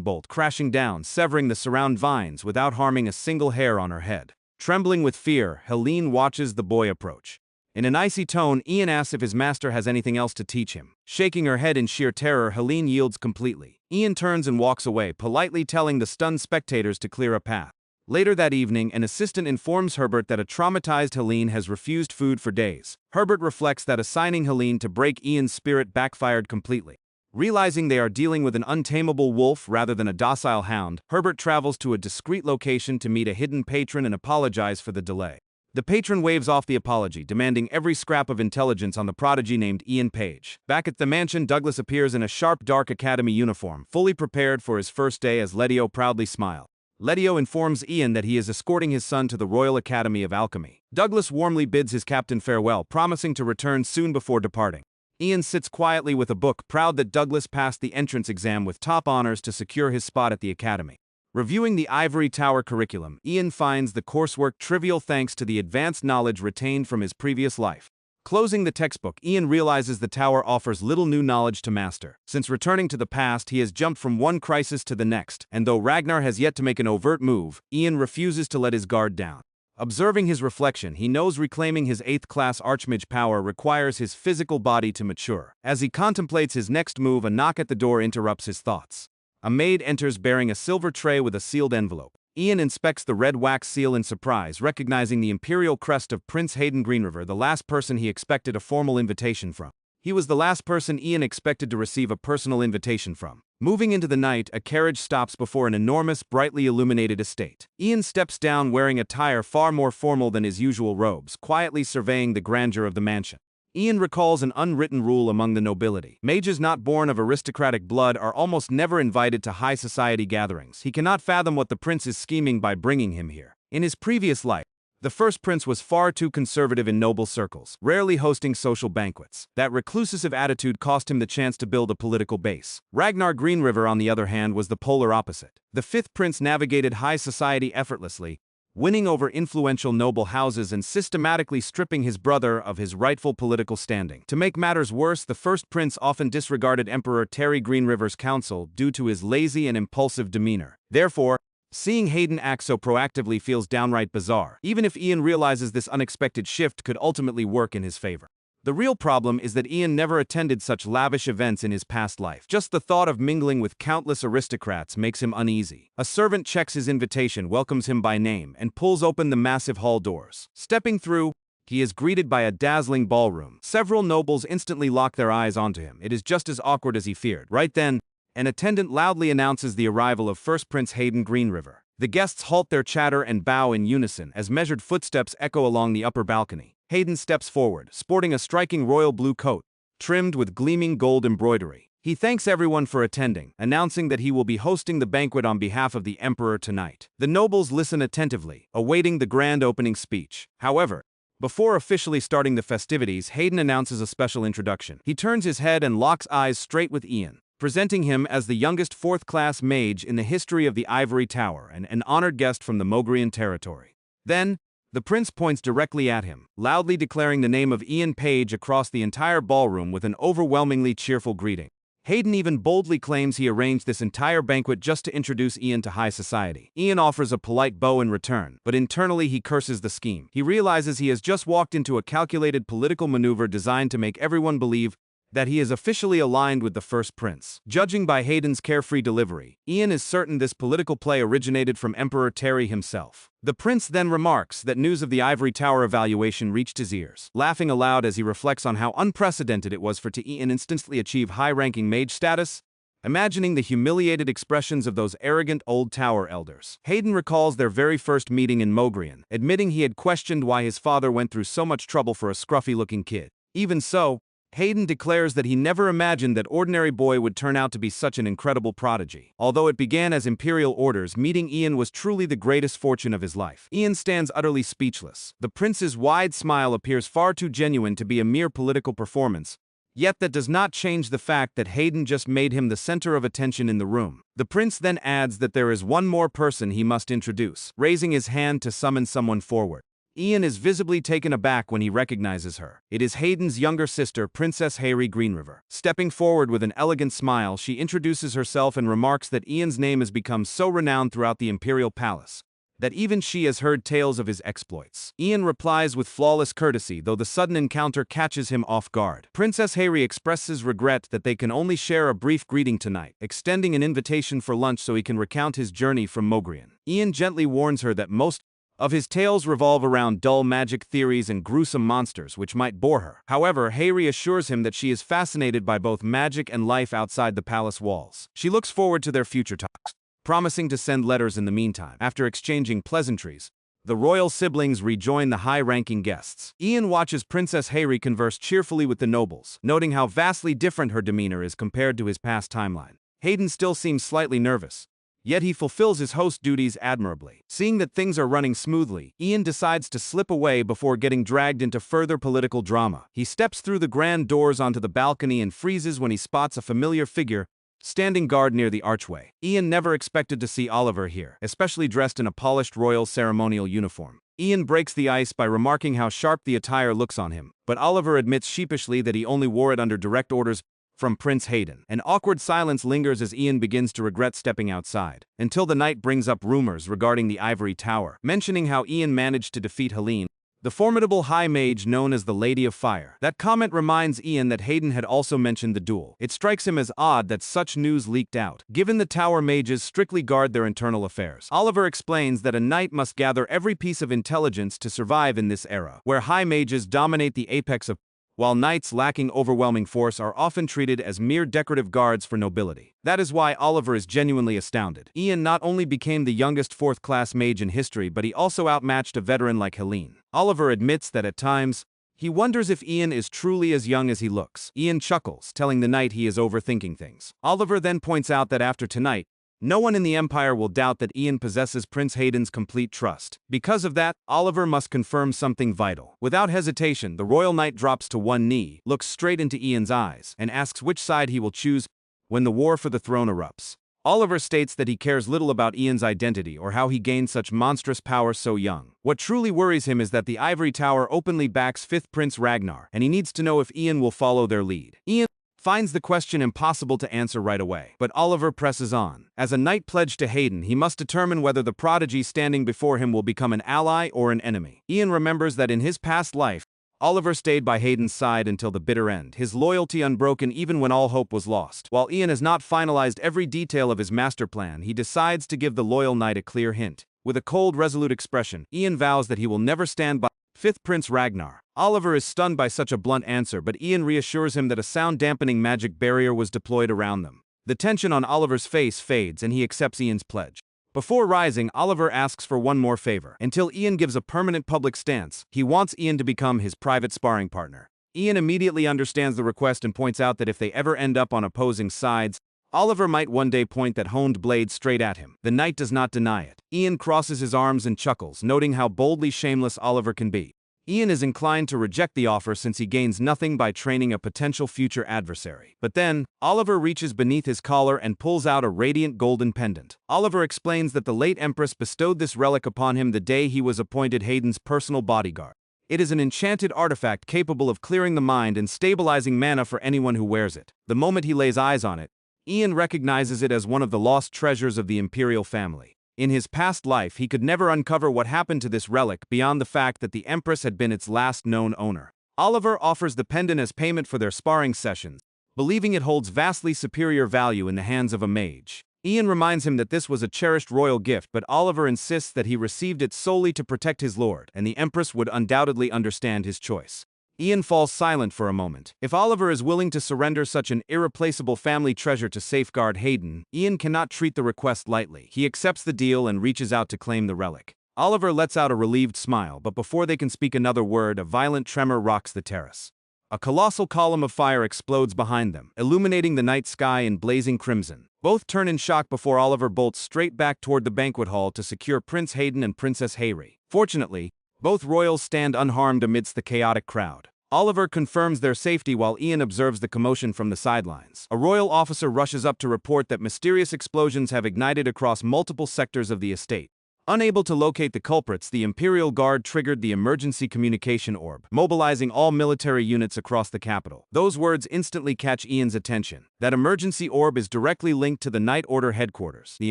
bolt crashing down, severing the surround vines without harming a single hair on her head. Trembling with fear, Helene watches the boy approach. In an icy tone, Ian asks if his master has anything else to teach him. Shaking her head in sheer terror, Helene yields completely. Ian turns and walks away, politely telling the stunned spectators to clear a path. Later that evening, an assistant informs Herbert that a traumatized Helene has refused food for days. Herbert reflects that assigning Helene to break Ian's spirit backfired completely. Realizing they are dealing with an untamable wolf rather than a docile hound, Herbert travels to a discreet location to meet a hidden patron and apologize for the delay. The patron waves off the apology, demanding every scrap of intelligence on the prodigy named Ian Page. Back at the mansion, Douglas appears in a sharp dark academy uniform, fully prepared for his first day as Letio proudly smiles. Letio informs Ian that he is escorting his son to the Royal Academy of Alchemy. Douglas warmly bids his captain farewell, promising to return soon before departing. Ian sits quietly with a book, proud that Douglas passed the entrance exam with top honors to secure his spot at the academy. Reviewing the Ivory Tower curriculum, Ian finds the coursework trivial thanks to the advanced knowledge retained from his previous life. Closing the textbook, Ian realizes the tower offers little new knowledge to master. Since returning to the past, he has jumped from one crisis to the next, and though Ragnar has yet to make an overt move, Ian refuses to let his guard down. Observing his reflection, he knows reclaiming his 8th-class Archmage power requires his physical body to mature. As he contemplates his next move, a knock at the door interrupts his thoughts. A maid enters bearing a silver tray with a sealed envelope. Ian inspects the red wax seal in surprise, recognizing the imperial crest of Prince Hayden Greenriver, the last person he expected a formal invitation from. He was the last person Ian expected to receive a personal invitation from. Moving into the night, a carriage stops before an enormous, brightly illuminated estate. Ian steps down wearing attire far more formal than his usual robes, quietly surveying the grandeur of the mansion. Ian recalls an unwritten rule among the nobility. Mages not born of aristocratic blood are almost never invited to high society gatherings. He cannot fathom what the prince is scheming by bringing him here. In his previous life, the first prince was far too conservative in noble circles, rarely hosting social banquets. That reclusive attitude cost him the chance to build a political base. Ragnar Greenriver, on the other hand, was the polar opposite. The fifth prince navigated high society effortlessly, winning over influential noble houses and systematically stripping his brother of his rightful political standing. To make matters worse, the first prince often disregarded Emperor Terry Greenriver's counsel due to his lazy and impulsive demeanor. Therefore, seeing Hayden act so proactively feels downright bizarre, even if Ian realizes this unexpected shift could ultimately work in his favor. The real problem is that Ian never attended such lavish events in his past life. Just the thought of mingling with countless aristocrats makes him uneasy. A servant checks his invitation, welcomes him by name, and pulls open the massive hall doors. Stepping through, he is greeted by a dazzling ballroom. Several nobles instantly lock their eyes onto him. It is just as awkward as he feared. Right then, an attendant loudly announces the arrival of First Prince Hayden Greenriver. The guests halt their chatter and bow in unison as measured footsteps echo along the upper balcony. Hayden steps forward, sporting a striking royal blue coat, trimmed with gleaming gold embroidery. He thanks everyone for attending, announcing that he will be hosting the banquet on behalf of the Emperor tonight. The nobles listen attentively, awaiting the grand opening speech. However, before officially starting the festivities, Hayden announces a special introduction. He turns his head and locks eyes straight with Ian, presenting him as the youngest 4th-class mage in the history of the Ivory Tower and an honored guest from the Mogrian territory. Then, the prince points directly at him, loudly declaring the name of Ian Page across the entire ballroom with an overwhelmingly cheerful greeting. Hayden even boldly claims he arranged this entire banquet just to introduce Ian to high society. Ian offers a polite bow in return, but internally he curses the scheme. He realizes he has just walked into a calculated political maneuver designed to make everyone believe that he is officially aligned with the first prince. Judging by Hayden's carefree delivery, Ian is certain this political play originated from Emperor Terry himself. The prince then remarks that news of the Ivory Tower evaluation reached his ears, laughing aloud as he reflects on how unprecedented it was for Ian instantly achieve high-ranking mage status. Imagining the humiliated expressions of those arrogant old tower elders, Hayden recalls their very first meeting in Mogrian, admitting he had questioned why his father went through so much trouble for a scruffy-looking kid. Even so, Hayden declares that he never imagined that ordinary boy would turn out to be such an incredible prodigy. Although it began as imperial orders, meeting Ian was truly the greatest fortune of his life. Ian stands utterly speechless. The prince's wide smile appears far too genuine to be a mere political performance. Yet that does not change the fact that Hayden just made him the center of attention in the room. The prince then adds that there is one more person he must introduce, raising his hand to summon someone forward. Ian is visibly taken aback when he recognizes her. It is Hayden's younger sister, Princess Helene Greenriver. Stepping forward with an elegant smile, she introduces herself and remarks that Ian's name has become so renowned throughout the imperial palace that even she has heard tales of his exploits. Ian replies with flawless courtesy, though the sudden encounter catches him off guard. Princess Helene expresses regret that they can only share a brief greeting tonight, extending an invitation for lunch so he can recount his journey from Mogrian. Ian gently warns her that most of his tales revolve around dull magic theories and gruesome monsters which might bore her. However, Helene assures him that she is fascinated by both magic and life outside the palace walls. She looks forward to their future talks, promising to send letters in the meantime. After exchanging pleasantries, the royal siblings rejoin the high-ranking guests. Ian watches Princess Helene converse cheerfully with the nobles, noting how vastly different her demeanor is compared to his past timeline. Hayden still seems slightly nervous, yet he fulfills his host duties admirably. Seeing that things are running smoothly, Ian decides to slip away before getting dragged into further political drama. He steps through the grand doors onto the balcony and freezes when he spots a familiar figure standing guard near the archway. Ian never expected to see Oliver here, especially dressed in a polished royal ceremonial uniform. Ian breaks the ice by remarking how sharp the attire looks on him, but Oliver admits sheepishly that he only wore it under direct orders from Prince Hayden. An awkward silence lingers as Ian begins to regret stepping outside, until the knight brings up rumors regarding the Ivory Tower, mentioning how Ian managed to defeat Helene, the formidable high mage known as the Lady of Fire. That comment reminds Ian that Hayden had also mentioned the duel. It strikes him as odd that such news leaked out, given the tower mages strictly guard their internal affairs. Oliver explains that a knight must gather every piece of intelligence to survive in this era, where high mages dominate the apex of while knights lacking overwhelming force are often treated as mere decorative guards for nobility. That is why Oliver is genuinely astounded. Ian not only became the youngest fourth-class mage in history, but he also outmatched a veteran like Helene. Oliver admits that at times, he wonders if Ian is truly as young as he looks. Ian chuckles, telling the knight he is overthinking things. Oliver then points out that after tonight, no one in the Empire will doubt that Ian possesses Prince Hayden's complete trust. Because of that, Oliver must confirm something vital. Without hesitation, the royal knight drops to one knee, looks straight into Ian's eyes, and asks which side he will choose when the war for the throne erupts. Oliver states that he cares little about Ian's identity or how he gained such monstrous power so young. What truly worries him is that the Ivory Tower openly backs 5th Prince Ragnar, and he needs to know if Ian will follow their lead. Ian finds the question impossible to answer right away, but Oliver presses on. As a knight pledged to Hayden, he must determine whether the prodigy standing before him will become an ally or an enemy. Ian remembers that in his past life, Oliver stayed by Hayden's side until the bitter end, his loyalty unbroken even when all hope was lost. While Ian has not finalized every detail of his master plan, he decides to give the loyal knight a clear hint. With a cold, resolute expression, Ian vows that he will never stand by 5th Prince Ragnar. Oliver is stunned by such a blunt answer, but Ian reassures him that a sound-dampening magic barrier was deployed around them. The tension on Oliver's face fades and he accepts Ian's pledge. Before rising, Oliver asks for one more favor. Until Ian gives a permanent public stance, he wants Ian to become his private sparring partner. Ian immediately understands the request and points out that if they ever end up on opposing sides, Oliver might one day point that honed blade straight at him. The knight does not deny it. Ian crosses his arms and chuckles, noting how boldly shameless Oliver can be. Ian is inclined to reject the offer since he gains nothing by training a potential future adversary. But then, Oliver reaches beneath his collar and pulls out a radiant golden pendant. Oliver explains that the late Empress bestowed this relic upon him the day he was appointed Hayden's personal bodyguard. It is an enchanted artifact capable of clearing the mind and stabilizing mana for anyone who wears it. The moment he lays eyes on it, Ian recognizes it as one of the lost treasures of the imperial family. In his past life, he could never uncover what happened to this relic beyond the fact that the Empress had been its last known owner. Oliver offers the pendant as payment for their sparring sessions, believing it holds vastly superior value in the hands of a mage. Ian reminds him that this was a cherished royal gift, but Oliver insists that he received it solely to protect his lord, and the Empress would undoubtedly understand his choice. Ian falls silent for a moment. If Oliver is willing to surrender such an irreplaceable family treasure to safeguard Hayden, Ian cannot treat the request lightly. He accepts the deal and reaches out to claim the relic. Oliver lets out a relieved smile, but before they can speak another word, a violent tremor rocks the terrace. A colossal column of fire explodes behind them, illuminating the night sky in blazing crimson. Both turn in shock before Oliver bolts straight back toward the banquet hall to secure Prince Hayden and Princess Hayri. Fortunately, both royals stand unharmed amidst the chaotic crowd. Oliver confirms their safety while Ian observes the commotion from the sidelines. A royal officer rushes up to report that mysterious explosions have ignited across multiple sectors of the estate. Unable to locate the culprits, the Imperial Guard triggered the emergency communication orb, mobilizing all military units across the capital. Those words instantly catch Ian's attention. That emergency orb is directly linked to the Night Order headquarters, the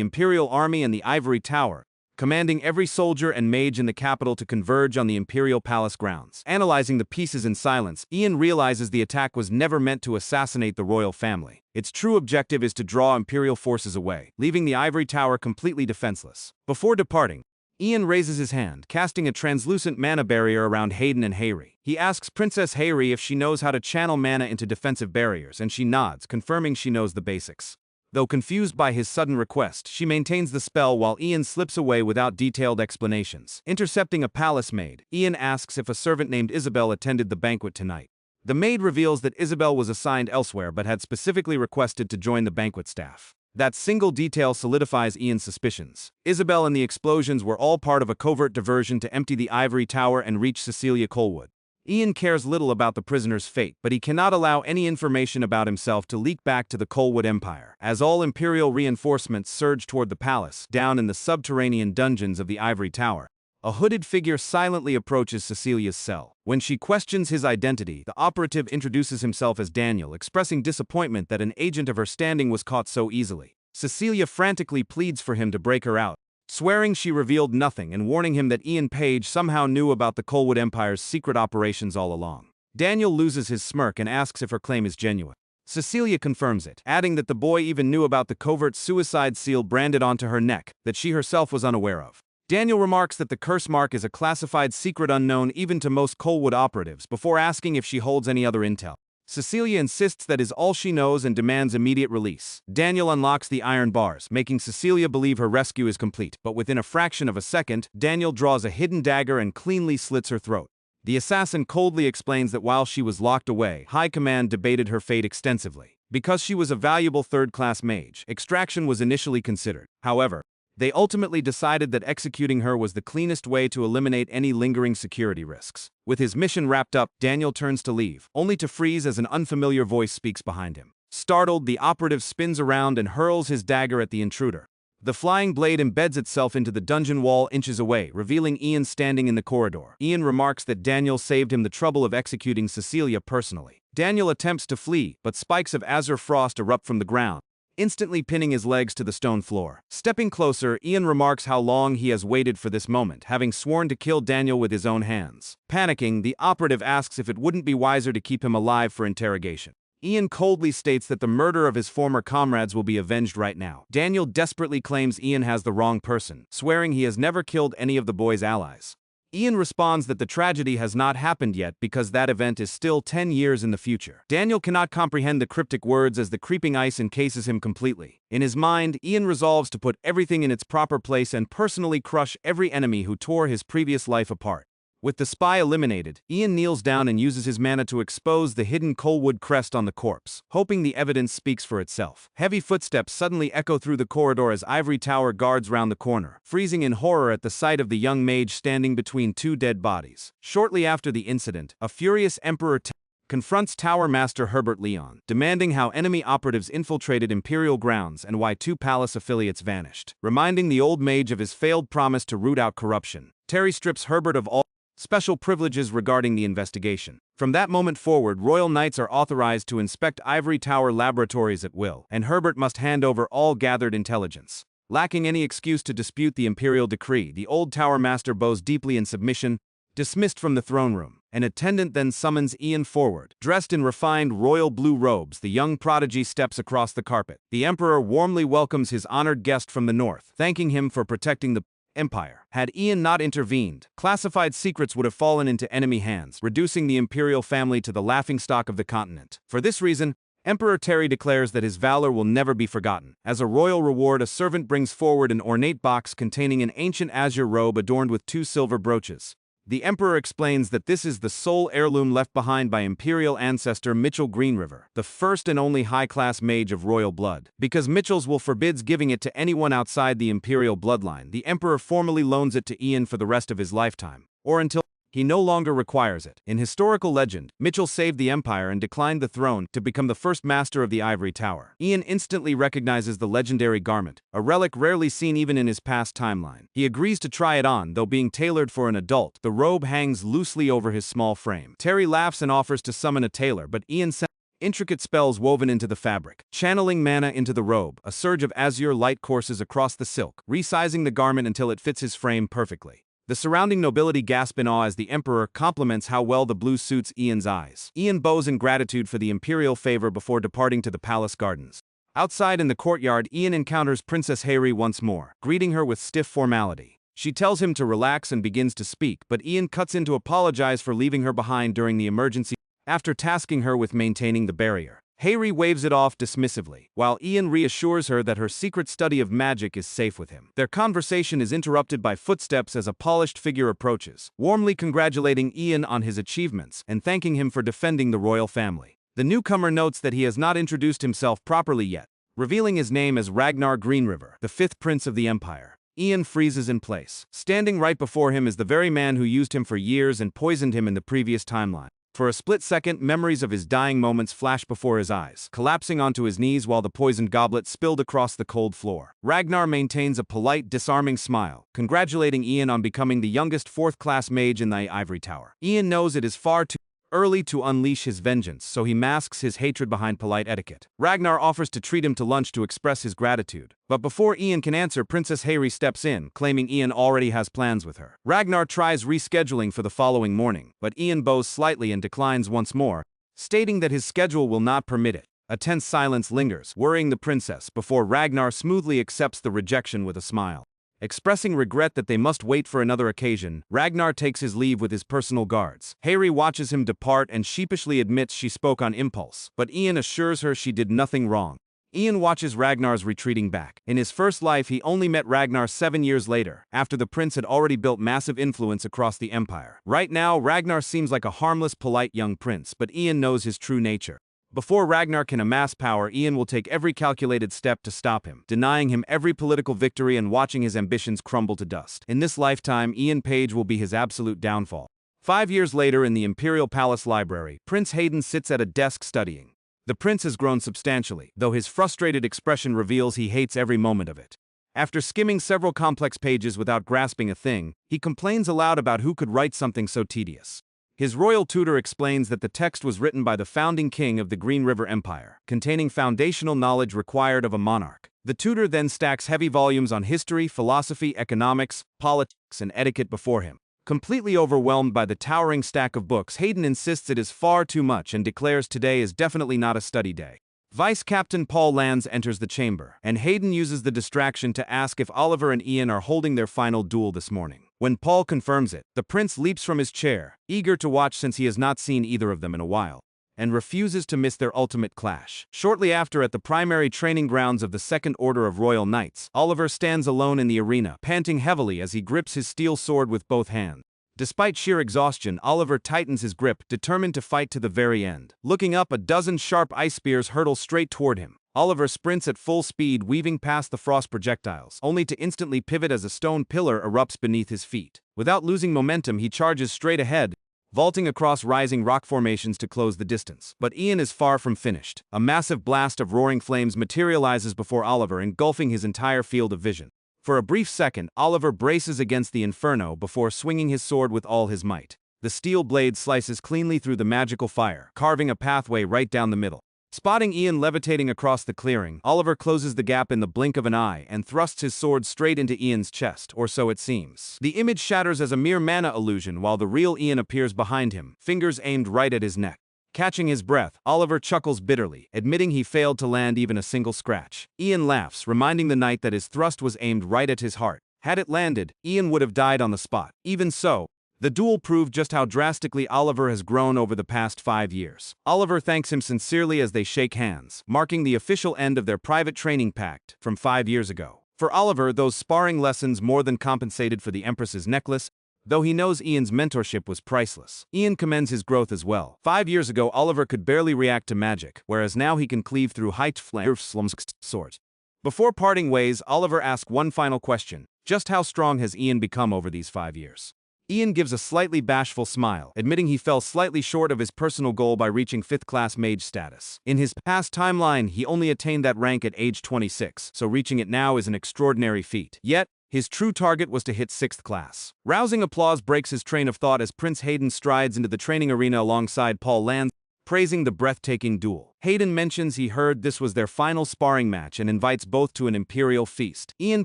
Imperial Army and the Ivory Tower, commanding every soldier and mage in the capital to converge on the Imperial Palace grounds. Analyzing the pieces in silence, Ian realizes the attack was never meant to assassinate the royal family. Its true objective is to draw Imperial forces away, leaving the Ivory Tower completely defenseless. Before departing, Ian raises his hand, casting a translucent mana barrier around Hayden and Hayri. He asks Princess Hayri if she knows how to channel mana into defensive barriers, and she nods, confirming she knows the basics. Though confused by his sudden request, she maintains the spell while Ian slips away without detailed explanations. Intercepting a palace maid, Ian asks if a servant named Isabel attended the banquet tonight. The maid reveals that Isabel was assigned elsewhere but had specifically requested to join the banquet staff. That single detail solidifies Ian's suspicions. Isabel and the explosions were all part of a covert diversion to empty the Ivory Tower and reach Cecilia Colwood. Ian cares little about the prisoner's fate, but he cannot allow any information about himself to leak back to the Colwood Empire. As all Imperial reinforcements surge toward the palace, down in the subterranean dungeons of the Ivory Tower, a hooded figure silently approaches Cecilia's cell. When she questions his identity, the operative introduces himself as Daniel, expressing disappointment that an agent of her standing was caught so easily. Cecilia frantically pleads for him to break her out, swearing she revealed nothing and warning him that Ian Page somehow knew about the Colwood Empire's secret operations all along. Daniel loses his smirk and asks if her claim is genuine. Cecilia confirms it, adding that the boy even knew about the covert suicide seal branded onto her neck that she herself was unaware of. Daniel remarks that the curse mark is a classified secret unknown even to most Colwood operatives before asking if she holds any other intel. Cecilia insists that is all she knows and demands immediate release. Daniel unlocks the iron bars, making Cecilia believe her rescue is complete, but within a fraction of a second, Daniel draws a hidden dagger and cleanly slits her throat. The assassin coldly explains that while she was locked away, High Command debated her fate extensively. Because she was a valuable third-class mage, extraction was initially considered. However, they ultimately decided that executing her was the cleanest way to eliminate any lingering security risks. With his mission wrapped up, Daniel turns to leave, only to freeze as an unfamiliar voice speaks behind him. Startled, the operative spins around and hurls his dagger at the intruder. The flying blade embeds itself into the dungeon wall inches away, revealing Ian standing in the corridor. Ian remarks that Daniel saved him the trouble of executing Cecilia personally. Daniel attempts to flee, but spikes of azure frost erupt from the ground, instantly pinning his legs to the stone floor. Stepping closer, Ian remarks how long he has waited for this moment, having sworn to kill Daniel with his own hands. Panicking, the operative asks if it wouldn't be wiser to keep him alive for interrogation. Ian coldly states that the murder of his former comrades will be avenged right now. Daniel desperately claims Ian has the wrong person, swearing he has never killed any of the boy's allies. Ian responds that the tragedy has not happened yet because that event is still 10 years in the future. Daniel cannot comprehend the cryptic words as the creeping ice encases him completely. In his mind, Ian resolves to put everything in its proper place and personally crush every enemy who tore his previous life apart. With the spy eliminated, Ian kneels down and uses his mana to expose the hidden Colwood crest on the corpse, hoping the evidence speaks for itself. Heavy footsteps suddenly echo through the corridor as Ivory Tower guards round the corner, freezing in horror at the sight of the young mage standing between two dead bodies. Shortly after the incident, a furious Emperor confronts Tower Master Herbert Leon, demanding how enemy operatives infiltrated Imperial grounds and why two palace affiliates vanished. Reminding the old mage of his failed promise to root out corruption, Terry strips Herbert of all special privileges regarding the investigation. From that moment forward, Royal Knights are authorized to inspect Ivory Tower laboratories at will, and Herbert must hand over all gathered intelligence. Lacking any excuse to dispute the Imperial decree, the old Tower Master bows deeply in submission, dismissed from the throne room. An attendant then summons Ian forward. Dressed in refined royal blue robes, the young prodigy steps across the carpet. The Emperor warmly welcomes his honored guest from the north, thanking him for protecting the Empire. Had Ian not intervened, classified secrets would have fallen into enemy hands, reducing the Imperial family to the laughingstock of the continent. For this reason, Emperor Terry declares that his valor will never be forgotten. As a royal reward, a servant brings forward an ornate box containing an ancient azure robe adorned with two silver brooches. The Emperor explains that this is the sole heirloom left behind by Imperial ancestor Mitchell Greenriver, the first and only high-class mage of royal blood. Because Mitchell's will forbids giving it to anyone outside the Imperial bloodline, the Emperor formally loans it to Ian for the rest of his lifetime, or until he no longer requires it. In historical legend, Mitchell saved the Empire and declined the throne to become the first master of the Ivory Tower. Ian instantly recognizes the legendary garment, a relic rarely seen even in his past timeline. He agrees to try it on, though being tailored for an adult, the robe hangs loosely over his small frame. Terry laughs and offers to summon a tailor, but Ian sends intricate spells woven into the fabric, channeling mana into the robe. A surge of azure light courses across the silk, resizing the garment until it fits his frame perfectly. The surrounding nobility gasp in awe as the Emperor compliments how well the blue suits Ian's eyes. Ian bows in gratitude for the imperial favor before departing to the palace gardens. Outside in the courtyard, Ian encounters Princess Helene once more, greeting her with stiff formality. She tells him to relax and begins to speak, but Ian cuts in to apologize for leaving her behind during the emergency after tasking her with maintaining the barrier. Hayri waves it off dismissively, while Ian reassures her that her secret study of magic is safe with him. Their conversation is interrupted by footsteps as a polished figure approaches, warmly congratulating Ian on his achievements and thanking him for defending the royal family. The newcomer notes that he has not introduced himself properly yet, revealing his name as Ragnar Greenriver, the fifth prince of the Empire. Ian freezes in place. Standing right before him is the very man who used him for years and poisoned him in the previous timeline. For a split second, memories of his dying moments flash before his eyes, collapsing onto his knees while the poisoned goblet spilled across the cold floor. Ragnar maintains a polite, disarming smile, congratulating Ian on becoming the youngest fourth-class mage in the Ivory Tower. Ian knows it is far too early to unleash his vengeance, so he masks his hatred behind polite etiquette. Ragnar offers to treat him to lunch to express his gratitude. But before Ian can answer, Princess Hayri steps in, claiming Ian already has plans with her. Ragnar tries rescheduling for the following morning, but Ian bows slightly and declines once more, stating that his schedule will not permit it. A tense silence lingers, worrying the princess, before Ragnar smoothly accepts the rejection with a smile. Expressing regret that they must wait for another occasion, Ragnar takes his leave with his personal guards. Hayri watches him depart and sheepishly admits she spoke on impulse, but Ian assures her she did nothing wrong. Ian watches Ragnar's retreating back. In his first life, he only met Ragnar 7 years later, after the prince had already built massive influence across the empire. Right now, Ragnar seems like a harmless, polite young prince, but Ian knows his true nature. Before Ragnar can amass power, Ian will take every calculated step to stop him, denying him every political victory and watching his ambitions crumble to dust. In this lifetime, Ian Page will be his absolute downfall. 5 years later, in the Imperial Palace Library, Prince Hayden sits at a desk studying. The prince has grown substantially, though his frustrated expression reveals he hates every moment of it. After skimming several complex pages without grasping a thing, he complains aloud about who could write something so tedious. His royal tutor explains that the text was written by the founding king of the Greenriver Empire, containing foundational knowledge required of a monarch. The tutor then stacks heavy volumes on history, philosophy, economics, politics, and etiquette before him. Completely overwhelmed by the towering stack of books, Hayden insists it is far too much and declares today is definitely not a study day. Vice Captain Paul Lands enters the chamber, and Hayden uses the distraction to ask if Oliver and Ian are holding their final duel this morning. When Paul confirms it, the prince leaps from his chair, eager to watch since he has not seen either of them in a while, and refuses to miss their ultimate clash. Shortly after, at the primary training grounds of the Second Order of Royal Knights, Oliver stands alone in the arena, panting heavily as he grips his steel sword with both hands. Despite sheer exhaustion, Oliver tightens his grip, determined to fight to the very end. Looking up, a dozen sharp ice spears hurtle straight toward him. Oliver sprints at full speed, weaving past the frost projectiles, only to instantly pivot as a stone pillar erupts beneath his feet. Without losing momentum, he charges straight ahead, vaulting across rising rock formations to close the distance. But Ian is far from finished. A massive blast of roaring flames materializes before Oliver, engulfing his entire field of vision. For a brief second, Oliver braces against the inferno before swinging his sword with all his might. The steel blade slices cleanly through the magical fire, carving a pathway right down the middle. Spotting Ian levitating across the clearing, Oliver closes the gap in the blink of an eye and thrusts his sword straight into Ian's chest, or so it seems. The image shatters as a mere mana illusion while the real Ian appears behind him, fingers aimed right at his neck. Catching his breath, Oliver chuckles bitterly, admitting he failed to land even a single scratch. Ian laughs, reminding the knight that his thrust was aimed right at his heart. Had it landed, Ian would have died on the spot. Even so, the duel proved just how drastically Oliver has grown over the past 5 years. Oliver thanks him sincerely as they shake hands, marking the official end of their private training pact from 5 years ago. For Oliver, those sparring lessons more than compensated for the Empress's necklace, Though he knows Ian's mentorship was priceless, Ian commends his growth as well. 5 years ago, Oliver could barely react to magic, whereas now he can cleave through height flames sword. Before parting ways, Oliver asks one final question. Just how strong has Ian become over these 5 years? Ian gives a slightly bashful smile, admitting he fell slightly short of his personal goal by reaching 5th class mage status. In his past timeline, he only attained that rank at age 26, so reaching it now is an extraordinary feat. Yet, his true target was to hit 6th class. Rousing applause breaks his train of thought as Prince Hayden strides into the training arena alongside Paul Lanz, praising the breathtaking duel. Hayden mentions he heard this was their final sparring match and invites both to an imperial feast. Ian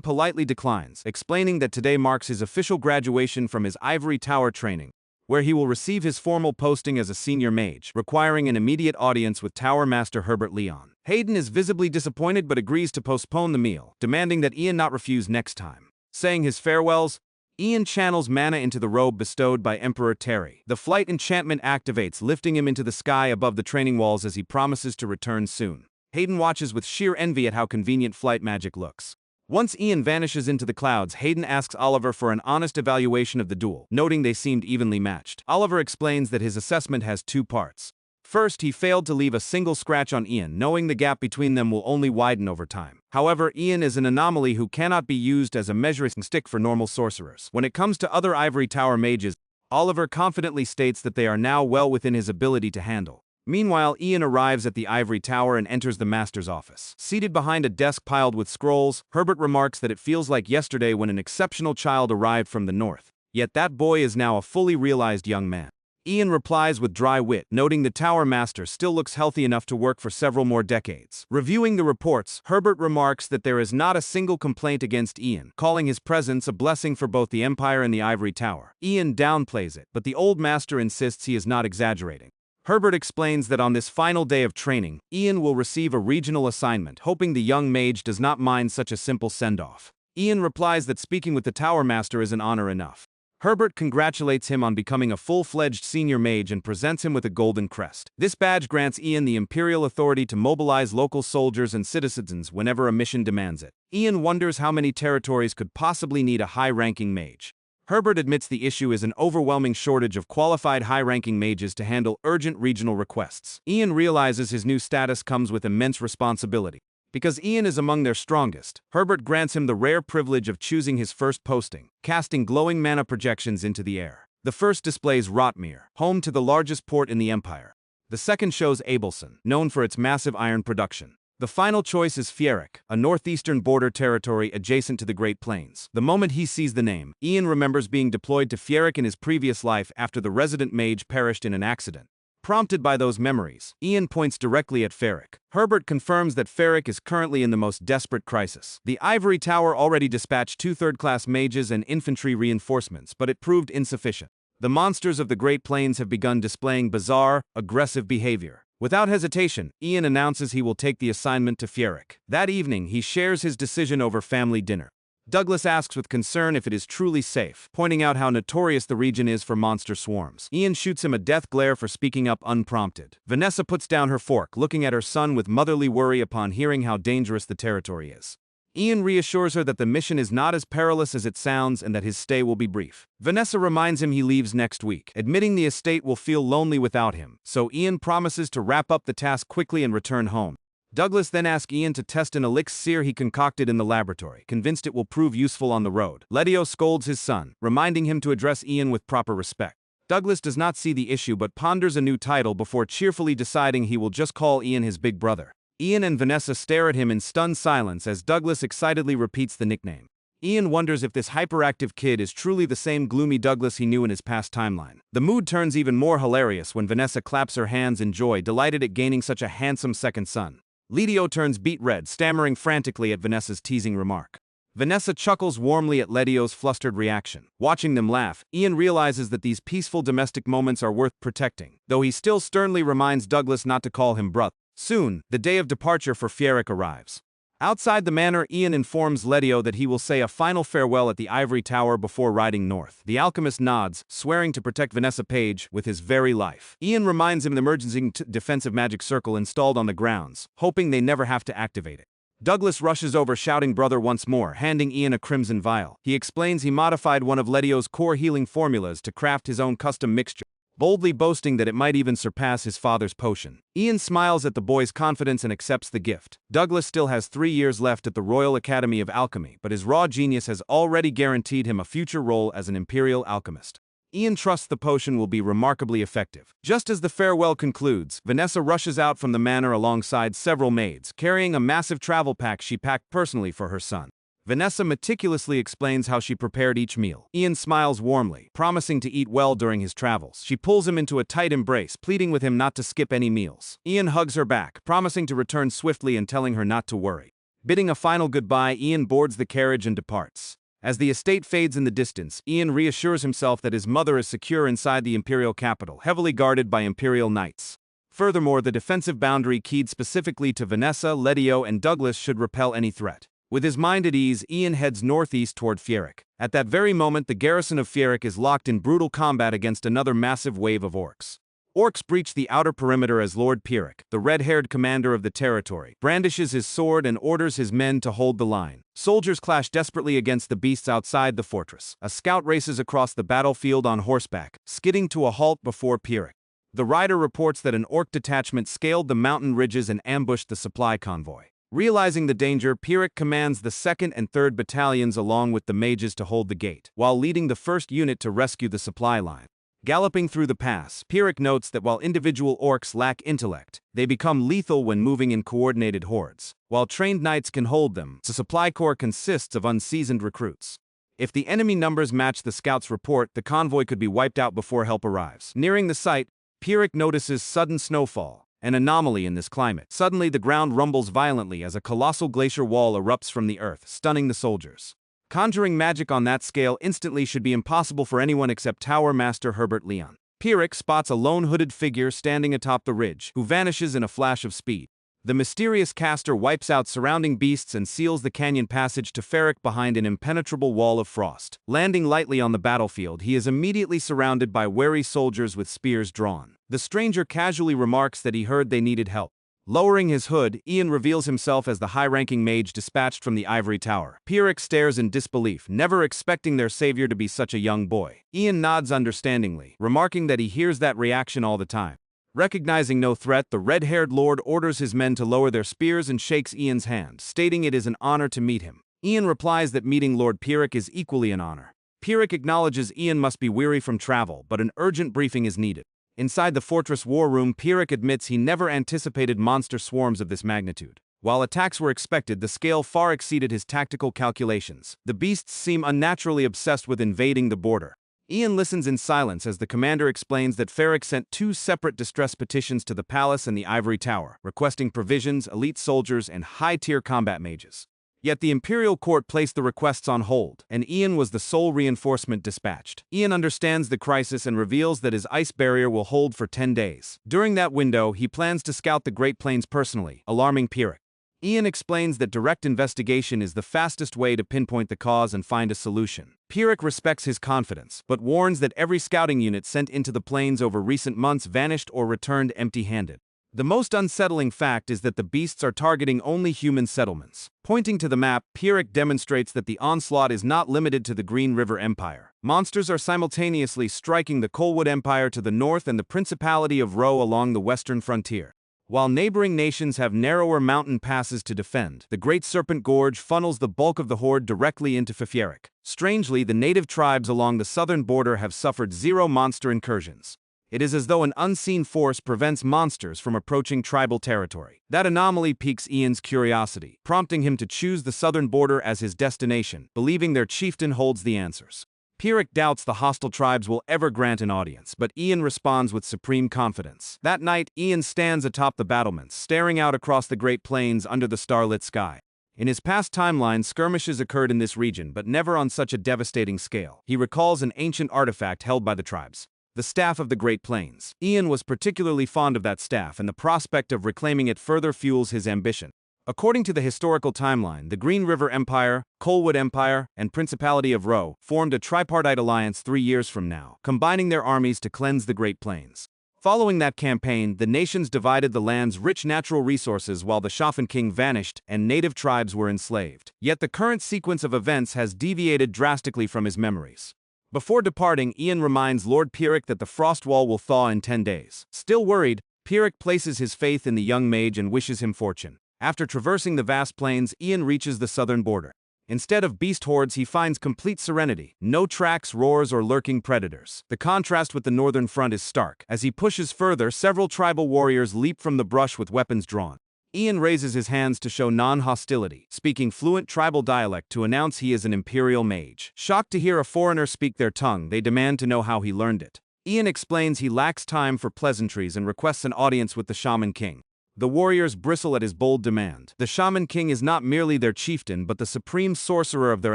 politely declines, explaining that today marks his official graduation from his Ivory Tower training, where he will receive his formal posting as a senior mage, requiring an immediate audience with Tower Master Herbert Leon. Hayden is visibly disappointed but agrees to postpone the meal, demanding that Ian not refuse next time. Saying his farewells, Ian channels mana into the robe bestowed by Emperor Terry. The flight enchantment activates, lifting him into the sky above the training walls as he promises to return soon. Hayden watches with sheer envy at how convenient flight magic looks. Once Ian vanishes into the clouds, Hayden asks Oliver for an honest evaluation of the duel, noting they seemed evenly matched. Oliver explains that his assessment has 2 parts. First, he failed to leave a single scratch on Ian, knowing the gap between them will only widen over time. However, Ian is an anomaly who cannot be used as a measuring stick for normal sorcerers. When it comes to other Ivory Tower mages, Oliver confidently states that they are now well within his ability to handle. Meanwhile, Ian arrives at the Ivory Tower and enters the Master's office. Seated behind a desk piled with scrolls, Herbert remarks that it feels like yesterday when an exceptional child arrived from the north. Yet that boy is now a fully realized young man. Ian replies with dry wit, noting the Tower Master still looks healthy enough to work for several more decades. Reviewing the reports, Herbert remarks that there is not a single complaint against Ian, calling his presence a blessing for both the Empire and the Ivory Tower. Ian downplays it, but the old master insists he is not exaggerating. Herbert explains that on this final day of training, Ian will receive a regional assignment, hoping the young mage does not mind such a simple send-off. Ian replies that speaking with the Tower Master is an honor enough. Herbert congratulates him on becoming a full-fledged senior mage and presents him with a golden crest. This badge grants Ian the imperial authority to mobilize local soldiers and citizens whenever a mission demands it. Ian wonders how many territories could possibly need a high-ranking mage. Herbert admits the issue is an overwhelming shortage of qualified high-ranking mages to handle urgent regional requests. Ian realizes his new status comes with immense responsibility. Because Ian is among their strongest, Herbert grants him the rare privilege of choosing his first posting, casting glowing mana projections into the air. The first displays Rotmere, home to the largest port in the Empire. The second shows Abelson, known for its massive iron production. The final choice is Fierik, a northeastern border territory adjacent to the Great Plains. The moment he sees the name, Ian remembers being deployed to Fierik in his previous life after the resident mage perished in an accident. Prompted by those memories, Ian points directly at Fierik. Herbert confirms that Fierik is currently in the most desperate crisis. The Ivory Tower already dispatched 2 third-class mages and infantry reinforcements, but it proved insufficient. The monsters of the Great Plains have begun displaying bizarre, aggressive behavior. Without hesitation, Ian announces he will take the assignment to Fierik. That evening, he shares his decision over family dinner. Douglas asks with concern if it is truly safe, pointing out how notorious the region is for monster swarms. Ian shoots him a death glare for speaking up unprompted. Vanessa puts down her fork, looking at her son with motherly worry upon hearing how dangerous the territory is. Ian reassures her that the mission is not as perilous as it sounds and that his stay will be brief. Vanessa reminds him he leaves next week, admitting the estate will feel lonely without him, so Ian promises to wrap up the task quickly and return home. Douglas then asks Ian to test an elixir he concocted in the laboratory, convinced it will prove useful on the road. Letio scolds his son, reminding him to address Ian with proper respect. Douglas does not see the issue but ponders a new title before cheerfully deciding he will just call Ian his big brother. Ian and Vanessa stare at him in stunned silence as Douglas excitedly repeats the nickname. Ian wonders if this hyperactive kid is truly the same gloomy Douglas he knew in his past timeline. The mood turns even more hilarious when Vanessa claps her hands in joy, delighted at gaining such a handsome second son. Letio turns beet red, stammering frantically at Vanessa's teasing remark. Vanessa chuckles warmly at Letio's flustered reaction. Watching them laugh, Ian realizes that these peaceful domestic moments are worth protecting, though he still sternly reminds Douglas not to call him brother. Soon, the day of departure for Fierik arrives. Outside the manor, Ian informs Letio that he will say a final farewell at the Ivory Tower before riding north. The alchemist nods, swearing to protect Vanessa Page with his very life. Ian reminds him of the emergency defensive magic circle installed on the grounds, hoping they never have to activate it. Douglas rushes over, shouting brother once more, handing Ian a crimson vial. He explains he modified one of Letio's core healing formulas to craft his own custom mixture, boldly boasting that it might even surpass his father's potion. Ian smiles at the boy's confidence and accepts the gift. Douglas still has 3 years left at the Royal Academy of Alchemy, but his raw genius has already guaranteed him a future role as an Imperial alchemist. Ian trusts the potion will be remarkably effective. Just as the farewell concludes, Vanessa rushes out from the manor alongside several maids, carrying a massive travel pack she packed personally for her son. Vanessa meticulously explains how she prepared each meal. Ian smiles warmly, promising to eat well during his travels. She pulls him into a tight embrace, pleading with him not to skip any meals. Ian hugs her back, promising to return swiftly and telling her not to worry. Bidding a final goodbye, Ian boards the carriage and departs. As the estate fades in the distance, Ian reassures himself that his mother is secure inside the Imperial capital, heavily guarded by Imperial knights. Furthermore, the defensive boundary keyed specifically to Vanessa, Letio, and Douglas should repel any threat. With his mind at ease, Ian heads northeast toward Fierik. At that very moment, the garrison of Fierik is locked in brutal combat against another massive wave of orcs. Orcs breach the outer perimeter as Lord Pyrrhic, the red-haired commander of the territory, brandishes his sword and orders his men to hold the line. Soldiers clash desperately against the beasts outside the fortress. A scout races across the battlefield on horseback, skidding to a halt before Pyrrhic. The rider reports that an orc detachment scaled the mountain ridges and ambushed the supply convoy. Realizing the danger, Pyrrhic commands the 2nd and 3rd battalions along with the mages to hold the gate, while leading the 1st unit to rescue the supply line. Galloping through the pass, Pyrrhic notes that while individual orcs lack intellect, they become lethal when moving in coordinated hordes. While trained knights can hold them, the supply corps consists of unseasoned recruits. If the enemy numbers match the scouts' report, the convoy could be wiped out before help arrives. Nearing the site, Pyrrhic notices sudden snowfall, an anomaly in this climate. Suddenly, the ground rumbles violently as a colossal glacier wall erupts from the earth, stunning the soldiers. Conjuring magic on that scale instantly should be impossible for anyone except Tower Master Herbert Leon. Pyrrhic spots a lone hooded figure standing atop the ridge, who vanishes in a flash of speed. The mysterious caster wipes out surrounding beasts and seals the canyon passage to Fierik behind an impenetrable wall of frost. Landing lightly on the battlefield, he is immediately surrounded by wary soldiers with spears drawn. The stranger casually remarks that he heard they needed help. Lowering his hood, Ian reveals himself as the high-ranking mage dispatched from the Ivory Tower. Pyrrhic stares in disbelief, never expecting their savior to be such a young boy. Ian nods understandingly, remarking that he hears that reaction all the time. Recognizing no threat, the red-haired lord orders his men to lower their spears and shakes Ian's hand, stating it is an honor to meet him. Ian replies that meeting Lord Pyrrhic is equally an honor. Pyrrhic acknowledges Ian must be weary from travel, but an urgent briefing is needed. Inside the fortress war room, Pyrrhic admits he never anticipated monster swarms of this magnitude. While attacks were expected, the scale far exceeded his tactical calculations. The beasts seem unnaturally obsessed with invading the border. Ian listens in silence as the commander explains that Fierik sent 2 separate distress petitions to the palace and the Ivory Tower, requesting provisions, elite soldiers, and high-tier combat mages. Yet the Imperial Court placed the requests on hold, and Ian was the sole reinforcement dispatched. Ian understands the crisis and reveals that his ice barrier will hold for 10 days. During that window, he plans to scout the Great Plains personally, alarming Pyrrhic. Ian explains that direct investigation is the fastest way to pinpoint the cause and find a solution. Pyrrhic respects his confidence, but warns that every scouting unit sent into the plains over recent months vanished or returned empty-handed. The most unsettling fact is that the beasts are targeting only human settlements. Pointing to the map, Pyrrhic demonstrates that the onslaught is not limited to the Green River Empire. Monsters are simultaneously striking the Colwood Empire to the north and the Principality of Ro along the western frontier. While neighboring nations have narrower mountain passes to defend, the Great Serpent Gorge funnels the bulk of the horde directly into Fierik. Strangely, the native tribes along the southern border have suffered 0 monster incursions. It is as though an unseen force prevents monsters from approaching tribal territory. That anomaly piques Ian's curiosity, prompting him to choose the southern border as his destination, believing their chieftain holds the answers. Pyrrhic doubts the hostile tribes will ever grant an audience, but Ian responds with supreme confidence. That night, Ian stands atop the battlements, staring out across the Great Plains under the starlit sky. In his past timeline, skirmishes occurred in this region, but never on such a devastating scale. He recalls an ancient artifact held by the tribes, the Staff of the Great Plains. Ian was particularly fond of that staff, and the prospect of reclaiming it further fuels his ambition. According to the historical timeline, the Green River Empire, Colwood Empire, and Principality of Ro formed a tripartite alliance 3 years from now, combining their armies to cleanse the Great Plains. Following that campaign, the nations divided the land's rich natural resources while the Shaman King vanished and native tribes were enslaved. Yet the current sequence of events has deviated drastically from his memories. Before departing, Ian reminds Lord Pyrrhic that the frost wall will thaw in 10 days. Still worried, Pyrrhic places his faith in the young mage and wishes him fortune. After traversing the vast plains, Ian reaches the southern border. Instead of beast hordes, he finds complete serenity, no tracks, roars, or lurking predators. The contrast with the northern front is stark. As he pushes further, several tribal warriors leap from the brush with weapons drawn. Ian raises his hands to show non-hostility, speaking fluent tribal dialect to announce he is an imperial mage. Shocked to hear a foreigner speak their tongue, they demand to know how he learned it. Ian explains he lacks time for pleasantries and requests an audience with the Shaman King. The warriors bristle at his bold demand. The Shaman King is not merely their chieftain but the supreme sorcerer of their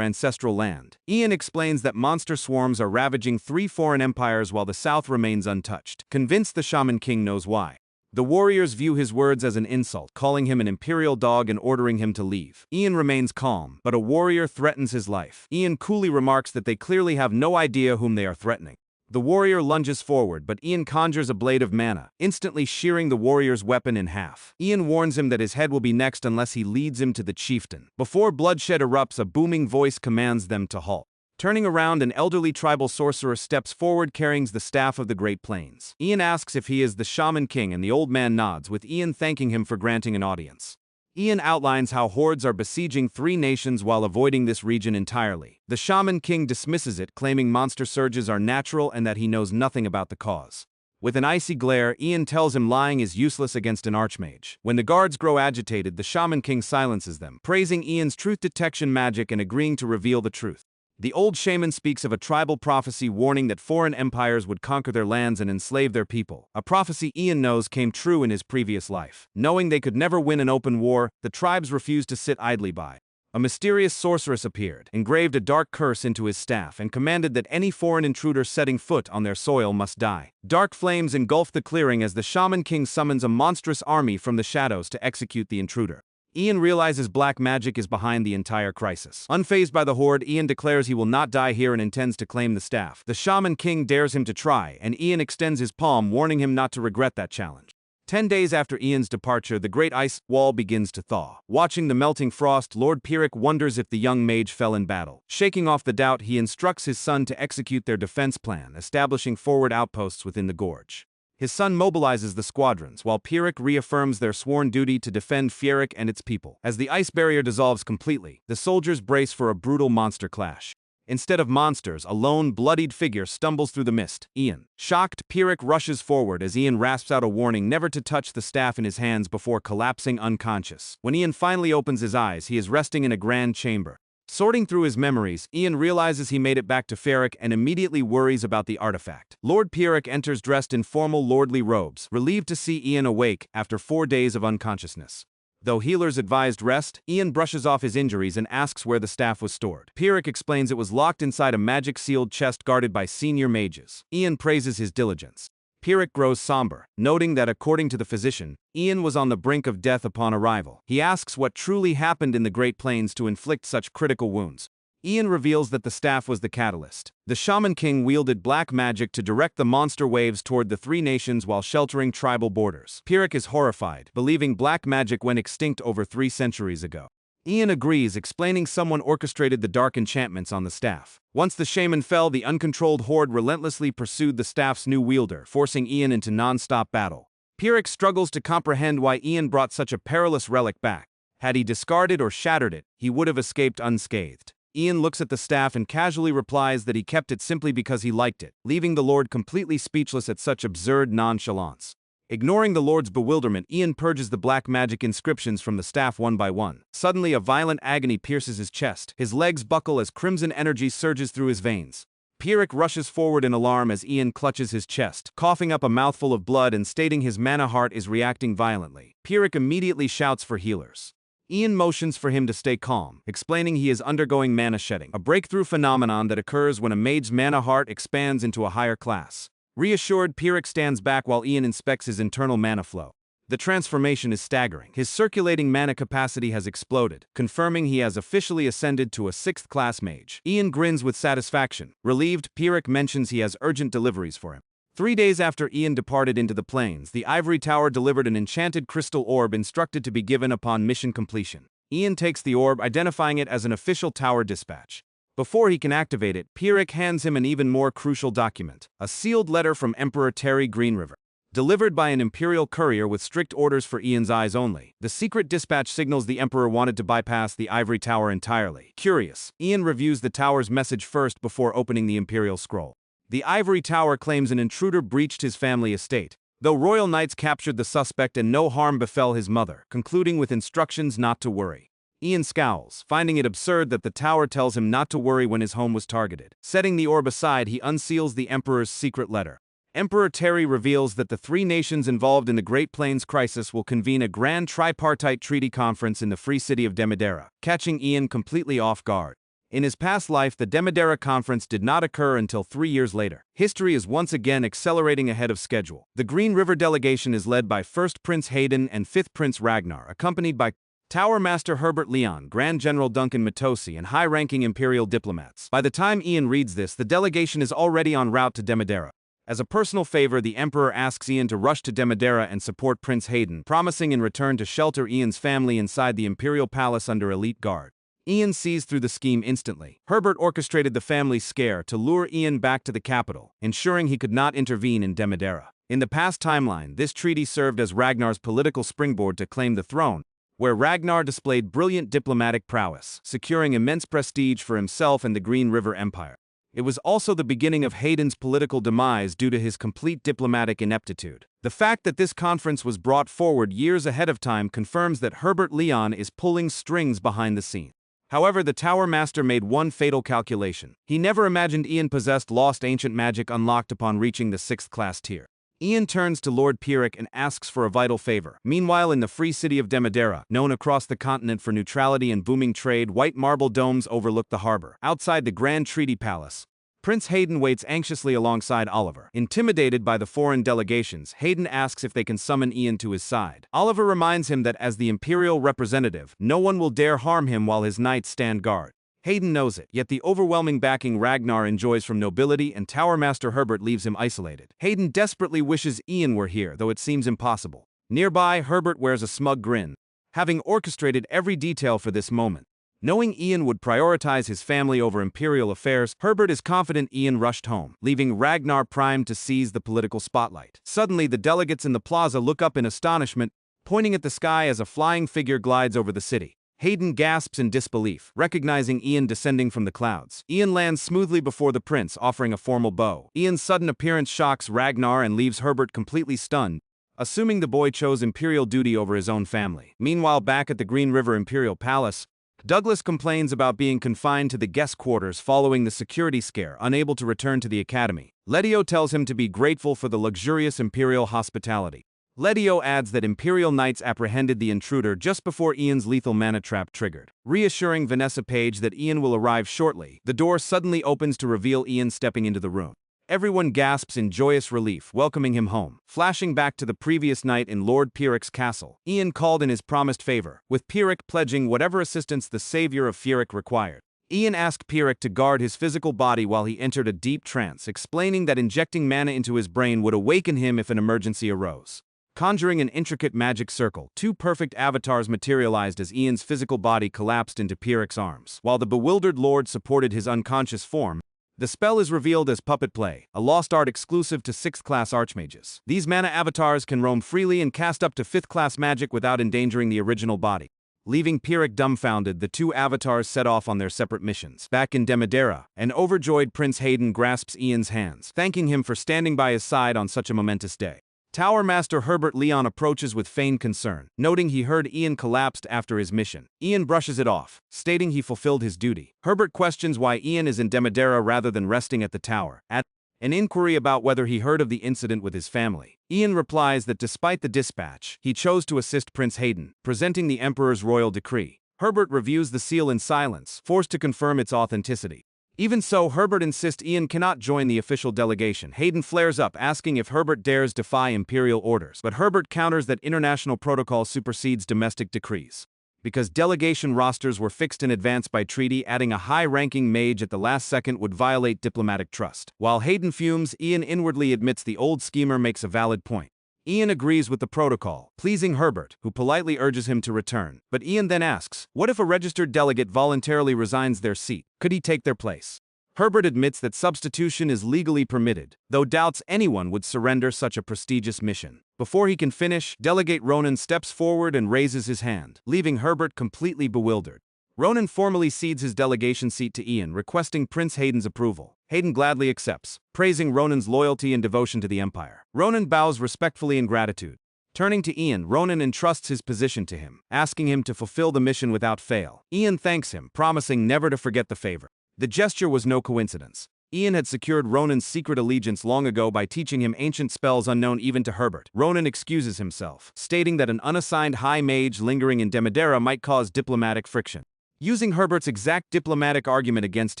ancestral land. Ian explains that monster swarms are ravaging 3 foreign empires while the south remains untouched. Convinced the Shaman King knows why. The warriors view his words as an insult, calling him an imperial dog and ordering him to leave. Ian remains calm, but a warrior threatens his life. Ian coolly remarks that they clearly have no idea whom they are threatening. The warrior lunges forward, but Ian conjures a blade of mana, instantly shearing the warrior's weapon in half. Ian warns him that his head will be next unless he leads him to the chieftain. Before bloodshed erupts, a booming voice commands them to halt. Turning around, an elderly tribal sorcerer steps forward carrying the staff of the Great Plains. Ian asks if he is the Shaman King and the old man nods, with Ian thanking him for granting an audience. Ian outlines how hordes are besieging 3 nations while avoiding this region entirely. The Shaman King dismisses it, claiming monster surges are natural and that he knows nothing about the cause. With an icy glare, Ian tells him lying is useless against an Archmage. When the guards grow agitated, the Shaman King silences them, praising Ian's truth detection magic and agreeing to reveal the truth. The old shaman speaks of a tribal prophecy warning that foreign empires would conquer their lands and enslave their people. A prophecy Ian knows came true in his previous life. Knowing they could never win an open war, the tribes refused to sit idly by. A mysterious sorceress appeared, engraved a dark curse into his staff, and commanded that any foreign intruder setting foot on their soil must die. Dark flames engulf the clearing as the Shaman King summons a monstrous army from the shadows to execute the intruder. Ian realizes black magic is behind the entire crisis. Unfazed by the horde, Ian declares he will not die here and intends to claim the staff. The Shaman King dares him to try, and Ian extends his palm, warning him not to regret that challenge. 10 days after Ian's departure, the great ice wall begins to thaw. Watching the melting frost, Lord Pyrrhic wonders if the young mage fell in battle. Shaking off the doubt, he instructs his son to execute their defense plan, establishing forward outposts within the gorge. His son mobilizes the squadrons, while Pyrrhic reaffirms their sworn duty to defend Fierric and its people. As the ice barrier dissolves completely, the soldiers brace for a brutal monster clash. Instead of monsters, a lone, bloodied figure stumbles through the mist. Ian. Shocked, Pyrrhic rushes forward as Ian rasps out a warning never to touch the staff in his hands before collapsing unconscious. When Ian finally opens his eyes, he is resting in a grand chamber. Sorting through his memories, Ian realizes he made it back to Fierric and immediately worries about the artifact. Lord Pyrrhic enters dressed in formal lordly robes, relieved to see Ian awake after 4 days of unconsciousness. Though healers advised rest, Ian brushes off his injuries and asks where the staff was stored. Pyrrhic explains it was locked inside a magic-sealed chest guarded by senior mages. Ian praises his diligence. Pyrrhic grows somber, noting that according to the physician, Ian was on the brink of death upon arrival. He asks what truly happened in the Great Plains to inflict such critical wounds. Ian reveals that the staff was the catalyst. The Shaman King wielded black magic to direct the monster waves toward the 3 nations while sheltering tribal borders. Pyrrhic is horrified, believing black magic went extinct over 3 centuries ago. Ian agrees, explaining someone orchestrated the dark enchantments on the staff. Once the shaman fell, the uncontrolled horde relentlessly pursued the staff's new wielder, forcing Ian into non-stop battle. Pyrrhic struggles to comprehend why Ian brought such a perilous relic back. Had he discarded or shattered it, he would have escaped unscathed. Ian looks at the staff and casually replies that he kept it simply because he liked it, leaving the Lord completely speechless at such absurd nonchalance. Ignoring the Lord's bewilderment, Ian purges the black magic inscriptions from the staff one by one. Suddenly, a violent agony pierces his chest. His legs buckle as crimson energy surges through his veins. Pyrrhic rushes forward in alarm as Ian clutches his chest, coughing up a mouthful of blood and stating his mana heart is reacting violently. Pyrrhic immediately shouts for healers. Ian motions for him to stay calm, explaining he is undergoing mana shedding, a breakthrough phenomenon that occurs when a mage's mana heart expands into a higher class. Reassured, Pyrrhic stands back while Ian inspects his internal mana flow. The transformation is staggering. His circulating mana capacity has exploded, confirming he has officially ascended to a 6th class mage. Ian grins with satisfaction. Relieved, Pyrrhic mentions he has urgent deliveries for him. 3 days after Ian departed into the plains, the Ivory Tower delivered an enchanted crystal orb instructed to be given upon mission completion. Ian takes the orb, identifying it as an official tower dispatch. Before he can activate it, Pierrick hands him an even more crucial document, a sealed letter from Emperor Ragnar Greenriver. Delivered by an imperial courier with strict orders for Ian's eyes only, the secret dispatch signals the Emperor wanted to bypass the Ivory Tower entirely. Curious, Ian reviews the tower's message first before opening the imperial scroll. The Ivory Tower claims an intruder breached his family estate, though royal knights captured the suspect and no harm befell his mother, concluding with instructions not to worry. Ian scowls, finding it absurd that the tower tells him not to worry when his home was targeted. Setting the orb aside, he unseals the Emperor's secret letter. Emperor Terry reveals that the three nations involved in the Great Plains crisis will convene a grand tripartite treaty conference in the free city of Demodera, catching Ian completely off guard. In his past life, the Demodera conference did not occur until 3 years later. History is once again accelerating ahead of schedule. The Green River delegation is led by 1st Prince Helene and 5th Prince Ragnar, accompanied by Tower Master Herbert Leon, Grand General Duncan Matosi, and high-ranking imperial diplomats. By the time Ian reads this, the delegation is already en route to Demodera. As a personal favor, the Emperor asks Ian to rush to Demodera and support Prince Helene, promising in return to shelter Ian's family inside the imperial palace under elite guard. Ian sees through the scheme instantly. Herbert orchestrated the family's scare to lure Ian back to the capital, ensuring he could not intervene in Demodera. In the past timeline, this treaty served as Ragnar's political springboard to claim the throne, where Ragnar displayed brilliant diplomatic prowess, securing immense prestige for himself and the Green River Empire. It was also the beginning of Hayden's political demise due to his complete diplomatic ineptitude. The fact that this conference was brought forward years ahead of time confirms that Herbert Leon is pulling strings behind the scenes. However, the Tower Master made one fatal calculation. He never imagined Ian possessed lost ancient magic unlocked upon reaching the 6th class tier. Ian turns to Lord Pierrick and asks for a vital favor. Meanwhile, in the free city of Demodera, known across the continent for neutrality and booming trade, white marble domes overlook the harbor. Outside the Grand Treaty Palace, Prince Hayden waits anxiously alongside Oliver. Intimidated by the foreign delegations, Hayden asks if they can summon Ian to his side. Oliver reminds him that as the imperial representative, no one will dare harm him while his knights stand guard. Hayden knows it, yet the overwhelming backing Ragnar enjoys from nobility and Tower Master Herbert leaves him isolated. Hayden desperately wishes Ian were here, though it seems impossible. Nearby, Herbert wears a smug grin, having orchestrated every detail for this moment. Knowing Ian would prioritize his family over imperial affairs, Herbert is confident Ian rushed home, leaving Ragnar primed to seize the political spotlight. Suddenly, the delegates in the plaza look up in astonishment, pointing at the sky as a flying figure glides over the city. Hayden gasps in disbelief, recognizing Ian descending from the clouds. Ian lands smoothly before the prince, offering a formal bow. Ian's sudden appearance shocks Ragnar and leaves Herbert completely stunned, assuming the boy chose imperial duty over his own family. Meanwhile, back at the Green River Imperial Palace, Douglas complains about being confined to the guest quarters following the security scare, unable to return to the academy. Letio tells him to be grateful for the luxurious imperial hospitality. Letio adds that Imperial Knights apprehended the intruder just before Ian's lethal mana trap triggered. Reassuring Vanessa Page that Ian will arrive shortly, the door suddenly opens to reveal Ian stepping into the room. Everyone gasps in joyous relief, welcoming him home. Flashing back to the previous night in Lord Pierrick's castle, Ian called in his promised favor, with Pierrick pledging whatever assistance the savior of Pierrick required. Ian asked Pierrick to guard his physical body while he entered a deep trance, explaining that injecting mana into his brain would awaken him if an emergency arose. Conjuring an intricate magic circle, 2 perfect avatars materialized as Ian's physical body collapsed into Pierrick's arms. While the bewildered lord supported his unconscious form, the spell is revealed as Puppet Play, a lost art exclusive to 6th class Archmages. These mana avatars can roam freely and cast up to 5th class magic without endangering the original body. Leaving Pierrick dumbfounded, the 2 avatars set off on their separate missions. Back in Demodera, an overjoyed Prince Hayden grasps Ian's hands, thanking him for standing by his side on such a momentous day. Tower Master Herbert Leon approaches with feigned concern, noting he heard Ian collapsed after his mission. Ian brushes it off, stating he fulfilled his duty. Herbert questions why Ian is in Demodera rather than resting at the tower. At an inquiry about whether he heard of the incident with his family, Ian replies that despite the dispatch, he chose to assist Prince Hayden, presenting the Emperor's royal decree. Herbert reviews the seal in silence, forced to confirm its authenticity. Even so, Herbert insists Ian cannot join the official delegation. Hayden flares up, asking if Herbert dares defy imperial orders, but Herbert counters that international protocol supersedes domestic decrees. because delegation rosters were fixed in advance by treaty, adding a high-ranking mage at the last second would violate diplomatic trust. While Hayden fumes, Ian inwardly admits the old schemer makes a valid point. Ian agrees with the protocol, pleasing Herbert, who politely urges him to return. But Ian then asks, what if a registered delegate voluntarily resigns their seat? Could he take their place? Herbert admits that substitution is legally permitted, though doubts anyone would surrender such a prestigious mission. Before he can finish, Delegate Ronan steps forward and raises his hand, leaving Herbert completely bewildered. Ronan formally cedes his delegation seat to Ian, requesting Prince Hayden's approval. Hayden gladly accepts, praising Ronan's loyalty and devotion to the Empire. Ronan bows respectfully in gratitude. Turning to Ian, Ronan entrusts his position to him, asking him to fulfill the mission without fail. Ian thanks him, promising never to forget the favor. The gesture was no coincidence. Ian had secured Ronan's secret allegiance long ago by teaching him ancient spells unknown even to Herbert. Ronan excuses himself, stating that an unassigned high mage lingering in Demadera might cause diplomatic friction. Using Herbert's exact diplomatic argument against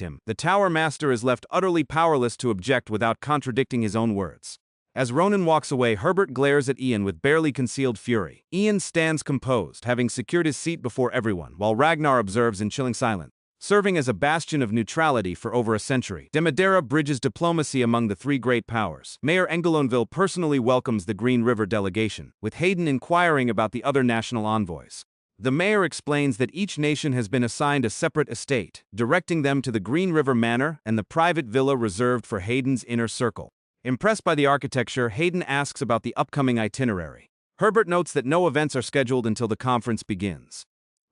him, the Tower Master is left utterly powerless to object without contradicting his own words. As Ronan walks away, Herbert glares at Ian with barely concealed fury. Ian stands composed, having secured his seat before everyone, while Ragnar observes in chilling silence. Serving as a bastion of neutrality for over a century, Demadera bridges diplomacy among the three great powers. Mayor Engelonville personally welcomes the Greenriver delegation, with Hayden inquiring about the other national envoys. The mayor explains that each nation has been assigned a separate estate, directing them to the Greenriver Manor and the private villa reserved for Hayden's inner circle. Impressed by the architecture, Hayden asks about the upcoming itinerary. Herbert notes that no events are scheduled until the conference begins.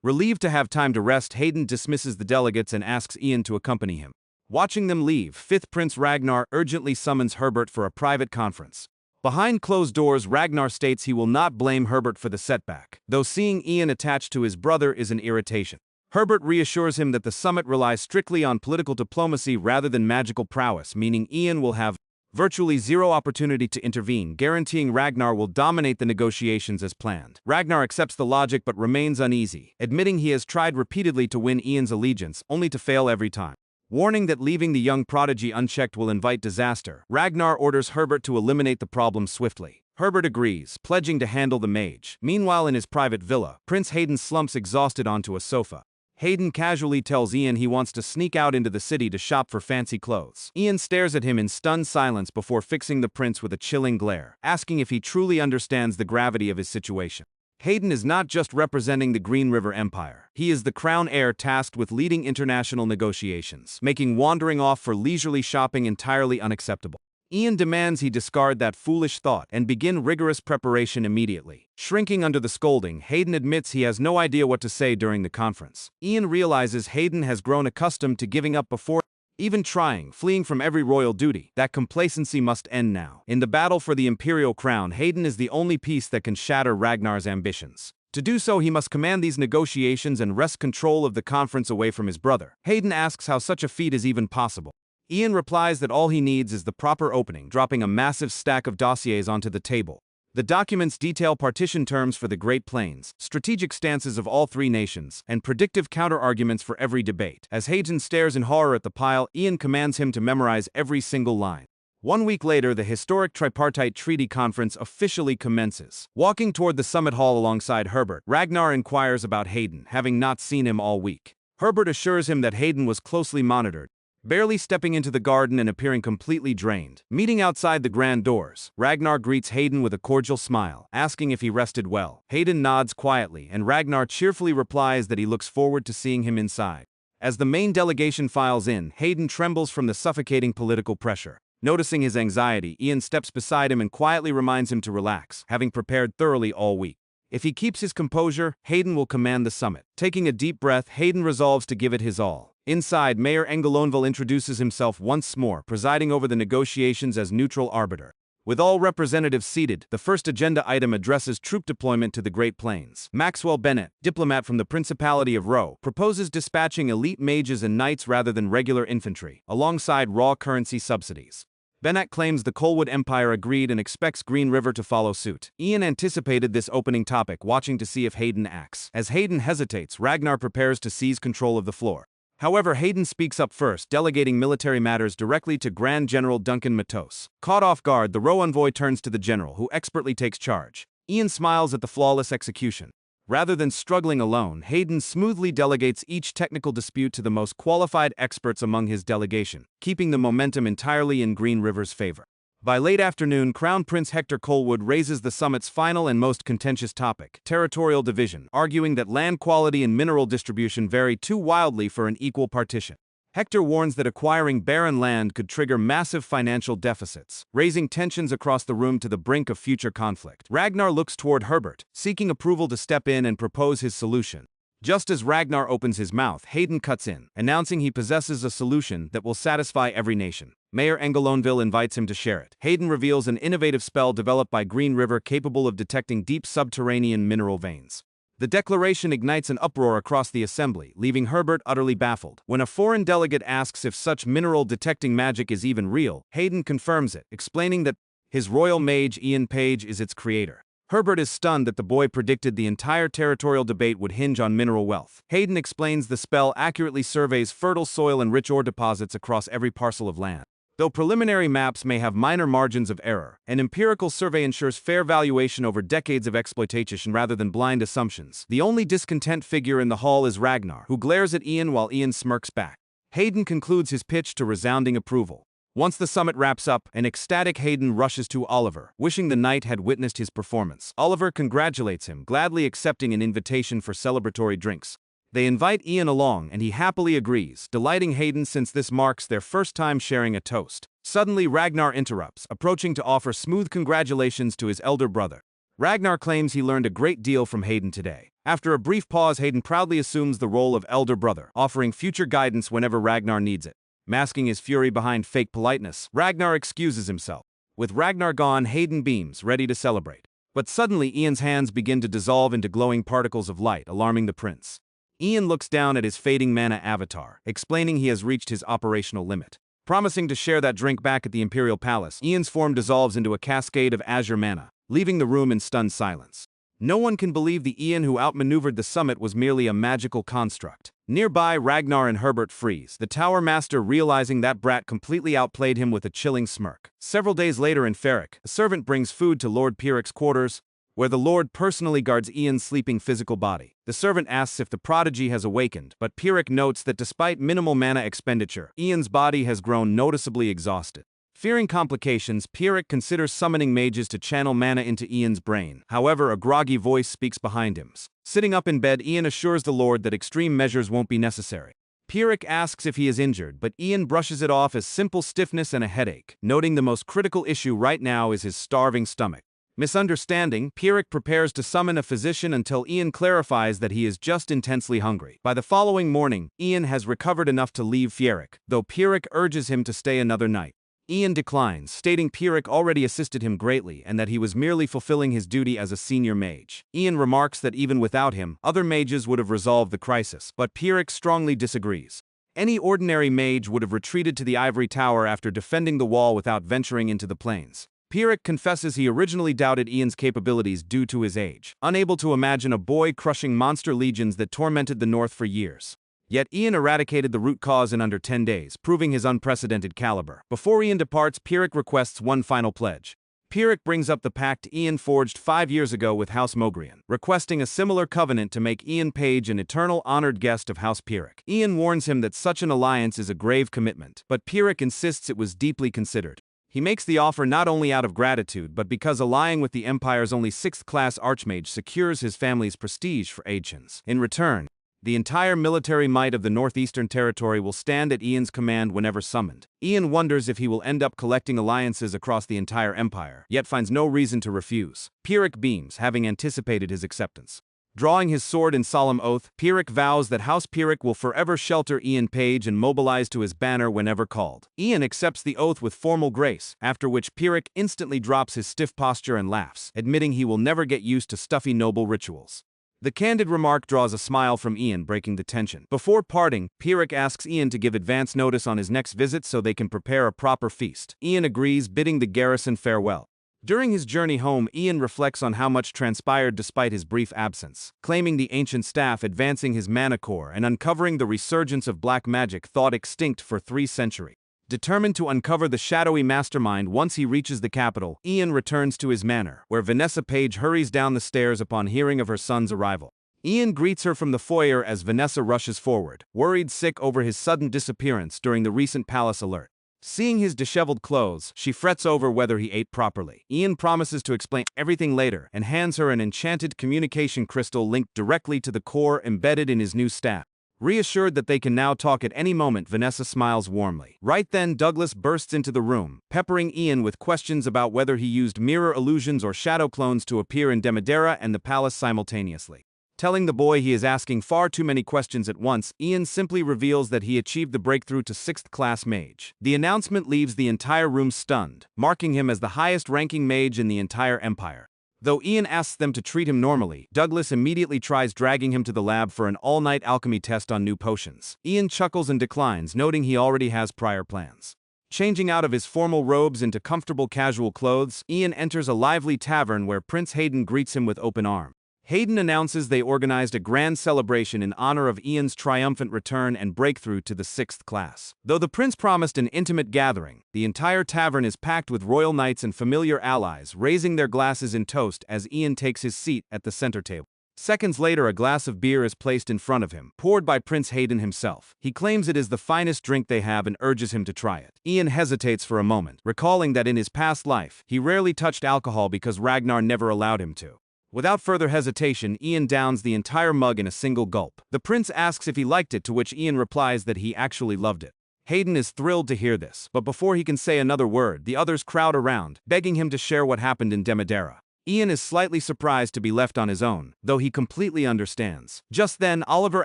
Relieved to have time to rest, Hayden dismisses the delegates and asks Ian to accompany him. Watching them leave, 5th Prince Ragnar urgently summons Herbert for a private conference. Behind closed doors, Ragnar states he will not blame Herbert for the setback, though seeing Ian attached to his brother is an irritation. Herbert reassures him that the summit relies strictly on political diplomacy rather than magical prowess, meaning Ian will have virtually zero opportunity to intervene, guaranteeing Ragnar will dominate the negotiations as planned. Ragnar accepts the logic but remains uneasy, admitting he has tried repeatedly to win Ian's allegiance, only to fail every time. Warning that leaving the young prodigy unchecked will invite disaster, Ragnar orders Herbert to eliminate the problem swiftly. Herbert agrees, pledging to handle the mage. Meanwhile, in his private villa, Prince Hayden slumps exhausted onto a sofa. Hayden casually tells Ian he wants to sneak out into the city to shop for fancy clothes. Ian stares at him in stunned silence before fixing the prince with a chilling glare, asking if he truly understands the gravity of his situation. Hayden is not just representing the Greenriver Empire. He is the crown heir tasked with leading international negotiations, making wandering off for leisurely shopping entirely unacceptable. Ian demands he discard that foolish thought and begin rigorous preparation immediately. Shrinking under the scolding, Hayden admits he has no idea what to say during the conference. Ian realizes Hayden has grown accustomed to giving up before even trying, fleeing from every royal duty. That complacency must end now. In the battle for the imperial crown, Hayden is the only piece that can shatter Ragnar's ambitions. To do so, he must command these negotiations and wrest control of the conference away from his brother. Hayden asks how such a feat is even possible. Ian replies that all he needs is the proper opening, dropping a massive stack of dossiers onto the table. The documents detail partition terms for the Great Plains, strategic stances of all three nations, and predictive counter-arguments for every debate. As Hayden stares in horror at the pile, Ian commands him to memorize every single line. 1 week later, the historic tripartite treaty conference officially commences. Walking toward the summit hall alongside Herbert, Ragnar inquires about Hayden, having not seen him all week. Herbert assures him that Hayden was closely monitored, barely stepping into the garden and appearing completely drained. Meeting outside the grand doors, Ragnar greets Hayden with a cordial smile, asking if he rested well. Hayden nods quietly, and Ragnar cheerfully replies that he looks forward to seeing him inside. As the main delegation files in, Hayden trembles from the suffocating political pressure. Noticing his anxiety, Ian steps beside him and quietly reminds him to relax, having prepared thoroughly all week. If he keeps his composure, Hayden will command the summit. Taking a deep breath, Hayden resolves to give it his all. Inside, Mayor Engelonville introduces himself once more, presiding over the negotiations as neutral arbiter. With all representatives seated, the first agenda item addresses troop deployment to the Great Plains. Maxwell Bennett, diplomat from the Principality of Roe, proposes dispatching elite mages and knights rather than regular infantry, alongside raw currency subsidies. Bennett claims the Colwood Empire agreed and expects Greenriver to follow suit. Ian anticipated this opening topic, watching to see if Hayden acts. As Hayden hesitates, Ragnar prepares to seize control of the floor. However, Hayden speaks up first, delegating military matters directly to Grand General Duncan Matos. Caught off guard, the Roe envoy turns to the general, who expertly takes charge. Ian smiles at the flawless execution. Rather than struggling alone, Hayden smoothly delegates each technical dispute to the most qualified experts among his delegation, keeping the momentum entirely in Greenriver's favor. By late afternoon, Crown Prince Hector Colwood raises the summit's final and most contentious topic, territorial division, arguing that land quality and mineral distribution vary too wildly for an equal partition. Hector warns that acquiring barren land could trigger massive financial deficits, raising tensions across the room to the brink of future conflict. Ragnar looks toward Herbert, seeking approval to step in and propose his solution. Just as Ragnar opens his mouth, Hayden cuts in, announcing he possesses a solution that will satisfy every nation. Mayor Engelonville invites him to share it. Hayden reveals an innovative spell developed by Greenriver capable of detecting deep subterranean mineral veins. The declaration ignites an uproar across the assembly, leaving Herbert utterly baffled. When a foreign delegate asks if such mineral-detecting magic is even real, Hayden confirms it, explaining that his royal mage Ian Page is its creator. Herbert is stunned that the boy predicted the entire territorial debate would hinge on mineral wealth. Hayden explains the spell accurately surveys fertile soil and rich ore deposits across every parcel of land. Though preliminary maps may have minor margins of error, an empirical survey ensures fair valuation over decades of exploitation rather than blind assumptions. The only discontent figure in the hall is Ragnar, who glares at Ian while Ian smirks back. Hayden concludes his pitch to resounding approval. Once the summit wraps up, an ecstatic Hayden rushes to Oliver, wishing the knight had witnessed his performance. Oliver congratulates him, gladly accepting an invitation for celebratory drinks. They invite Ian along, and he happily agrees, delighting Hayden since this marks their first time sharing a toast. Suddenly, Ragnar interrupts, approaching to offer smooth congratulations to his elder brother. Ragnar claims he learned a great deal from Hayden today. After a brief pause, Hayden proudly assumes the role of elder brother, offering future guidance whenever Ragnar needs it. Masking his fury behind fake politeness, Ragnar excuses himself. With Ragnar gone, Hayden beams, ready to celebrate. But suddenly, Ian's hands begin to dissolve into glowing particles of light, alarming the prince. Ian looks down at his fading mana avatar, explaining he has reached his operational limit. Promising to share that drink back at the Imperial Palace, Ian's form dissolves into a cascade of azure mana, leaving the room in stunned silence. No one can believe the Ian who outmaneuvered the summit was merely a magical construct. Nearby, Ragnar and Herbert freeze, the Tower Master realizing that brat completely outplayed him with a chilling smirk. Several days later in Ferric, a servant brings food to Lord Pieric's quarters, where the Lord personally guards Ian's sleeping physical body. The servant asks if the prodigy has awakened, but Pieric notes that despite minimal mana expenditure, Ian's body has grown noticeably exhausted. Fearing complications, Pieric considers summoning mages to channel mana into Ian's brain. However, a groggy voice speaks behind him. Sitting up in bed, Ian assures the Lord that extreme measures won't be necessary. Pieric asks if he is injured, but Ian brushes it off as simple stiffness and a headache, noting the most critical issue right now is his starving stomach. Misunderstanding, Pieric prepares to summon a physician until Ian clarifies that he is just intensely hungry. By the following morning, Ian has recovered enough to leave Pieric, though Pieric urges him to stay another night. Ian declines, stating Pieric already assisted him greatly and that he was merely fulfilling his duty as a senior mage. Ian remarks that even without him, other mages would have resolved the crisis, but Pieric strongly disagrees. Any ordinary mage would have retreated to the Ivory Tower after defending the wall without venturing into the plains. Pieric confesses he originally doubted Ian's capabilities due to his age, unable to imagine a boy crushing monster legions that tormented the North for years. Yet Ian eradicated the root cause in under 10 days, proving his unprecedented caliber. Before Ian departs, Pieric requests one final pledge. Pieric brings up the pact Ian forged 5 years ago with House Mogrian, requesting a similar covenant to make Ian Page an eternal honored guest of House Pieric. Ian warns him that such an alliance is a grave commitment, but Pieric insists it was deeply considered. He makes the offer not only out of gratitude but because allying with the Empire's only 6th-class Archmage secures his family's prestige for ancients. In return, the entire military might of the Northeastern Territory will stand at Ian's command whenever summoned. Ian wonders if he will end up collecting alliances across the entire empire, yet finds no reason to refuse. Pieric beams, having anticipated his acceptance. Drawing his sword in solemn oath, Pieric vows that House Pieric will forever shelter Ian Page and mobilize to his banner whenever called. Ian accepts the oath with formal grace, after which Pieric instantly drops his stiff posture and laughs, admitting he will never get used to stuffy noble rituals. The candid remark draws a smile from Ian, breaking the tension. Before parting, Pieric asks Ian to give advance notice on his next visit so they can prepare a proper feast. Ian agrees, bidding the garrison farewell. During his journey home, Ian reflects on how much transpired despite his brief absence, claiming the ancient staff, advancing his mana core, and uncovering the resurgence of black magic thought extinct for 3 centuries. Determined to uncover the shadowy mastermind once he reaches the capital, Ian returns to his manor, where Vanessa Page hurries down the stairs upon hearing of her son's arrival. Ian greets her from the foyer as Vanessa rushes forward, worried sick over his sudden disappearance during the recent palace alert. Seeing his disheveled clothes, she frets over whether he ate properly. Ian promises to explain everything later and hands her an enchanted communication crystal linked directly to the core embedded in his new staff. Reassured that they can now talk at any moment, Vanessa smiles warmly. Right then, Douglas bursts into the room, peppering Ian with questions about whether he used mirror illusions or shadow clones to appear in Demodera and the palace simultaneously. Telling the boy he is asking far too many questions at once, Ian simply reveals that he achieved the breakthrough to 6th class mage. The announcement leaves the entire room stunned, marking him as the highest-ranking mage in the entire empire. Though Ian asks them to treat him normally, Douglas immediately tries dragging him to the lab for an all-night alchemy test on new potions. Ian chuckles and declines, noting he already has prior plans. Changing out of his formal robes into comfortable casual clothes, Ian enters a lively tavern where Prince Hayden greets him with open arms. Hayden announces they organized a grand celebration in honor of Ian's triumphant return and breakthrough to the 6th class. Though the prince promised an intimate gathering, the entire tavern is packed with royal knights and familiar allies, raising their glasses in toast as Ian takes his seat at the center table. Seconds later, a glass of beer is placed in front of him, poured by Prince Hayden himself. He claims it is the finest drink they have and urges him to try it. Ian hesitates for a moment, recalling that in his past life, he rarely touched alcohol because Ragnar never allowed him to. Without further hesitation, Ian downs the entire mug in a single gulp. The prince asks if he liked it, to which Ian replies that he actually loved it. Hayden is thrilled to hear this, but before he can say another word, the others crowd around, begging him to share what happened in Demodera. Ian is slightly surprised to be left on his own, though he completely understands. Just then, Oliver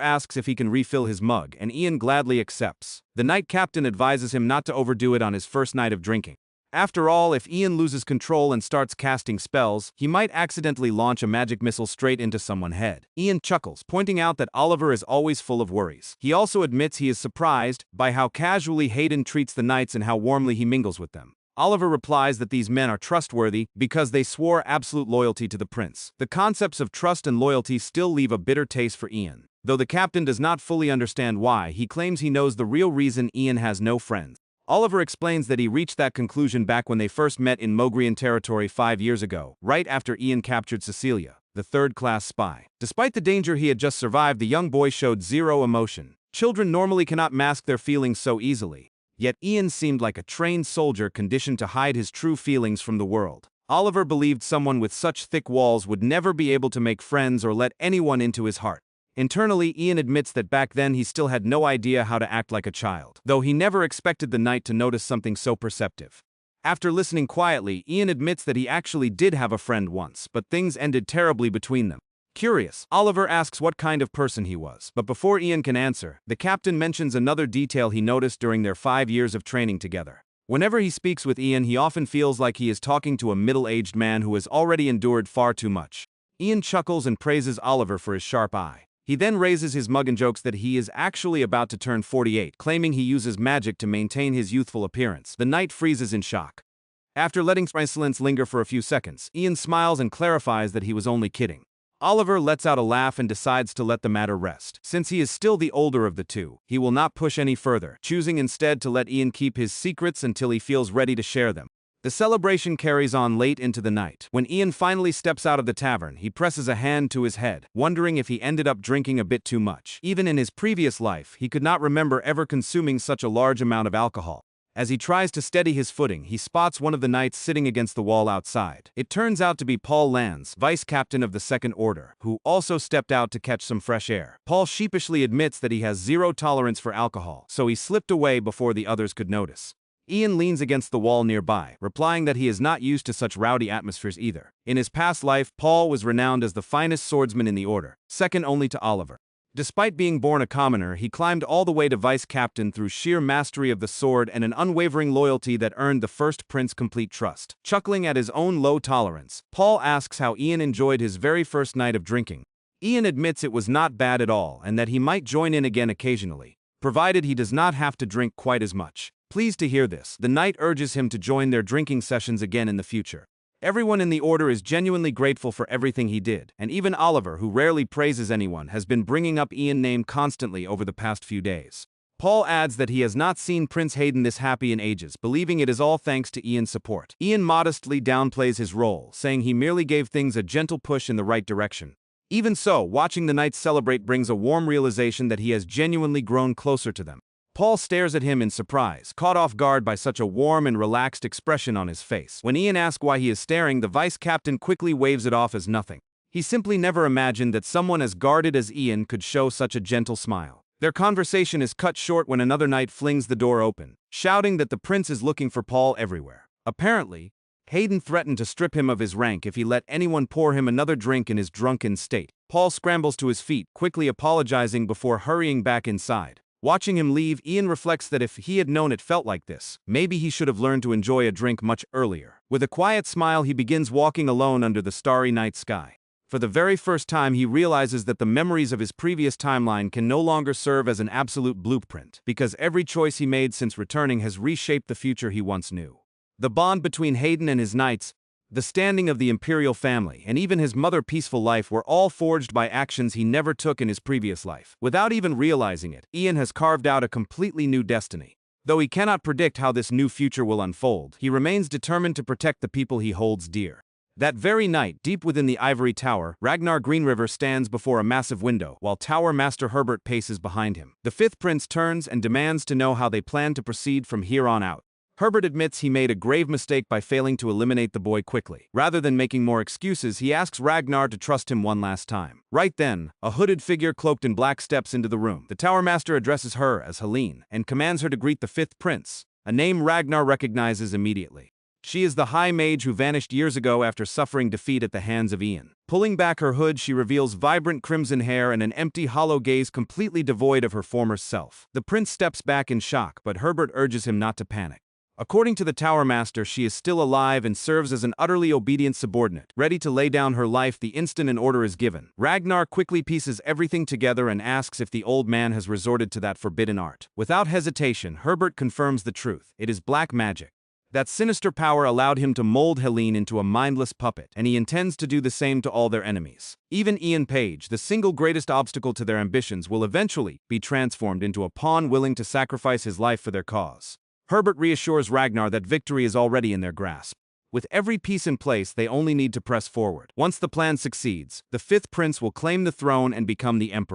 asks if he can refill his mug, and Ian gladly accepts. The knight captain advises him not to overdo it on his first night of drinking. After all, if Ian loses control and starts casting spells, he might accidentally launch a magic missile straight into someone's head. Ian chuckles, pointing out that Oliver is always full of worries. He also admits he is surprised by how casually Hayden treats the knights and how warmly he mingles with them. Oliver replies that these men are trustworthy because they swore absolute loyalty to the prince. The concepts of trust and loyalty still leave a bitter taste for Ian. Though the captain does not fully understand why, he claims he knows the real reason Ian has no friends. Oliver explains that he reached that conclusion back when they first met in Mogrian territory 5 years ago, right after Ian captured Cecilia, the 3rd-class spy. Despite the danger he had just survived, the young boy showed zero emotion. Children normally cannot mask their feelings so easily. Yet Ian seemed like a trained soldier conditioned to hide his true feelings from the world. Oliver believed someone with such thick walls would never be able to make friends or let anyone into his heart. Internally, Ian admits that back then he still had no idea how to act like a child, though he never expected the knight to notice something so perceptive. After listening quietly, Ian admits that he actually did have a friend once, but things ended terribly between them. Curious, Oliver asks what kind of person he was, but before Ian can answer, the captain mentions another detail he noticed during their 5 years of training together. Whenever he speaks with Ian, he often feels like he is talking to a middle-aged man who has already endured far too much. Ian chuckles and praises Oliver for his sharp eye. He then raises his mug and jokes that he is actually about to turn 48, claiming he uses magic to maintain his youthful appearance. The knight freezes in shock. After letting silence linger for a few seconds, Ian smiles and clarifies that he was only kidding. Oliver lets out a laugh and decides to let the matter rest. Since he is still the older of the two, he will not push any further, choosing instead to let Ian keep his secrets until he feels ready to share them. The celebration carries on late into the night. When Ian finally steps out of the tavern, he presses a hand to his head, wondering if he ended up drinking a bit too much. Even in his previous life, he could not remember ever consuming such a large amount of alcohol. As he tries to steady his footing, he spots one of the knights sitting against the wall outside. It turns out to be Paul Lanz, vice captain of the Second Order, who also stepped out to catch some fresh air. Paul sheepishly admits that he has zero tolerance for alcohol, so he slipped away before the others could notice. Ian leans against the wall nearby, replying that he is not used to such rowdy atmospheres either. In his past life, Paul was renowned as the finest swordsman in the order, second only to Oliver. Despite being born a commoner, he climbed all the way to vice captain through sheer mastery of the sword and an unwavering loyalty that earned the first prince complete trust. Chuckling at his own low tolerance, Paul asks how Ian enjoyed his very first night of drinking. Ian admits it was not bad at all and that he might join in again occasionally, provided he does not have to drink quite as much. Pleased to hear this, the knight urges him to join their drinking sessions again in the future. Everyone in the order is genuinely grateful for everything he did, and even Oliver, who rarely praises anyone, has been bringing up Ian's name constantly over the past few days. Paul adds that he has not seen Prince Hayden this happy in ages, believing it is all thanks to Ian's support. Ian modestly downplays his role, saying he merely gave things a gentle push in the right direction. Even so, watching the knights celebrate brings a warm realization that he has genuinely grown closer to them. Paul stares at him in surprise, caught off guard by such a warm and relaxed expression on his face. When Ian asks why he is staring, the vice captain quickly waves it off as nothing. He simply never imagined that someone as guarded as Ian could show such a gentle smile. Their conversation is cut short when another knight flings the door open, shouting that the prince is looking for Paul everywhere. Apparently, Hayden threatened to strip him of his rank if he let anyone pour him another drink in his drunken state. Paul scrambles to his feet, quickly apologizing before hurrying back inside. Watching him leave, Ian reflects that if he had known it felt like this, maybe he should have learned to enjoy a drink much earlier. With a quiet smile, he begins walking alone under the starry night sky. For the very first time, he realizes that the memories of his previous timeline can no longer serve as an absolute blueprint, because every choice he made since returning has reshaped the future he once knew. The bond between Hayden and his knights, the standing of the imperial family, and even his mother's peaceful life were all forged by actions he never took in his previous life. Without even realizing it, Ian has carved out a completely new destiny. Though he cannot predict how this new future will unfold, he remains determined to protect the people he holds dear. That very night, deep within the Ivory Tower, Ragnar Greenriver stands before a massive window, while Tower Master Herbert paces behind him. The fifth prince turns and demands to know how they plan to proceed from here on out. Herbert admits he made a grave mistake by failing to eliminate the boy quickly. Rather than making more excuses, he asks Ragnar to trust him one last time. Right then, a hooded figure cloaked in black steps into the room. The Tower Master addresses her as Helene and commands her to greet the fifth prince, a name Ragnar recognizes immediately. She is the High Mage who vanished years ago after suffering defeat at the hands of Ian. Pulling back her hood, she reveals vibrant crimson hair and an empty, hollow gaze completely devoid of her former self. The prince steps back in shock, but Herbert urges him not to panic. According to the Tower Master, she is still alive and serves as an utterly obedient subordinate, ready to lay down her life the instant an order is given. Ragnar quickly pieces everything together and asks if the old man has resorted to that forbidden art. Without hesitation, Herbert confirms the truth. It is black magic. That sinister power allowed him to mold Helene into a mindless puppet, and he intends to do the same to all their enemies. Even Ian Page, the single greatest obstacle to their ambitions, will eventually be transformed into a pawn willing to sacrifice his life for their cause. Herbert reassures Ragnar that victory is already in their grasp. With every piece in place, they only need to press forward. Once the plan succeeds, the fifth prince will claim the throne and become the emperor.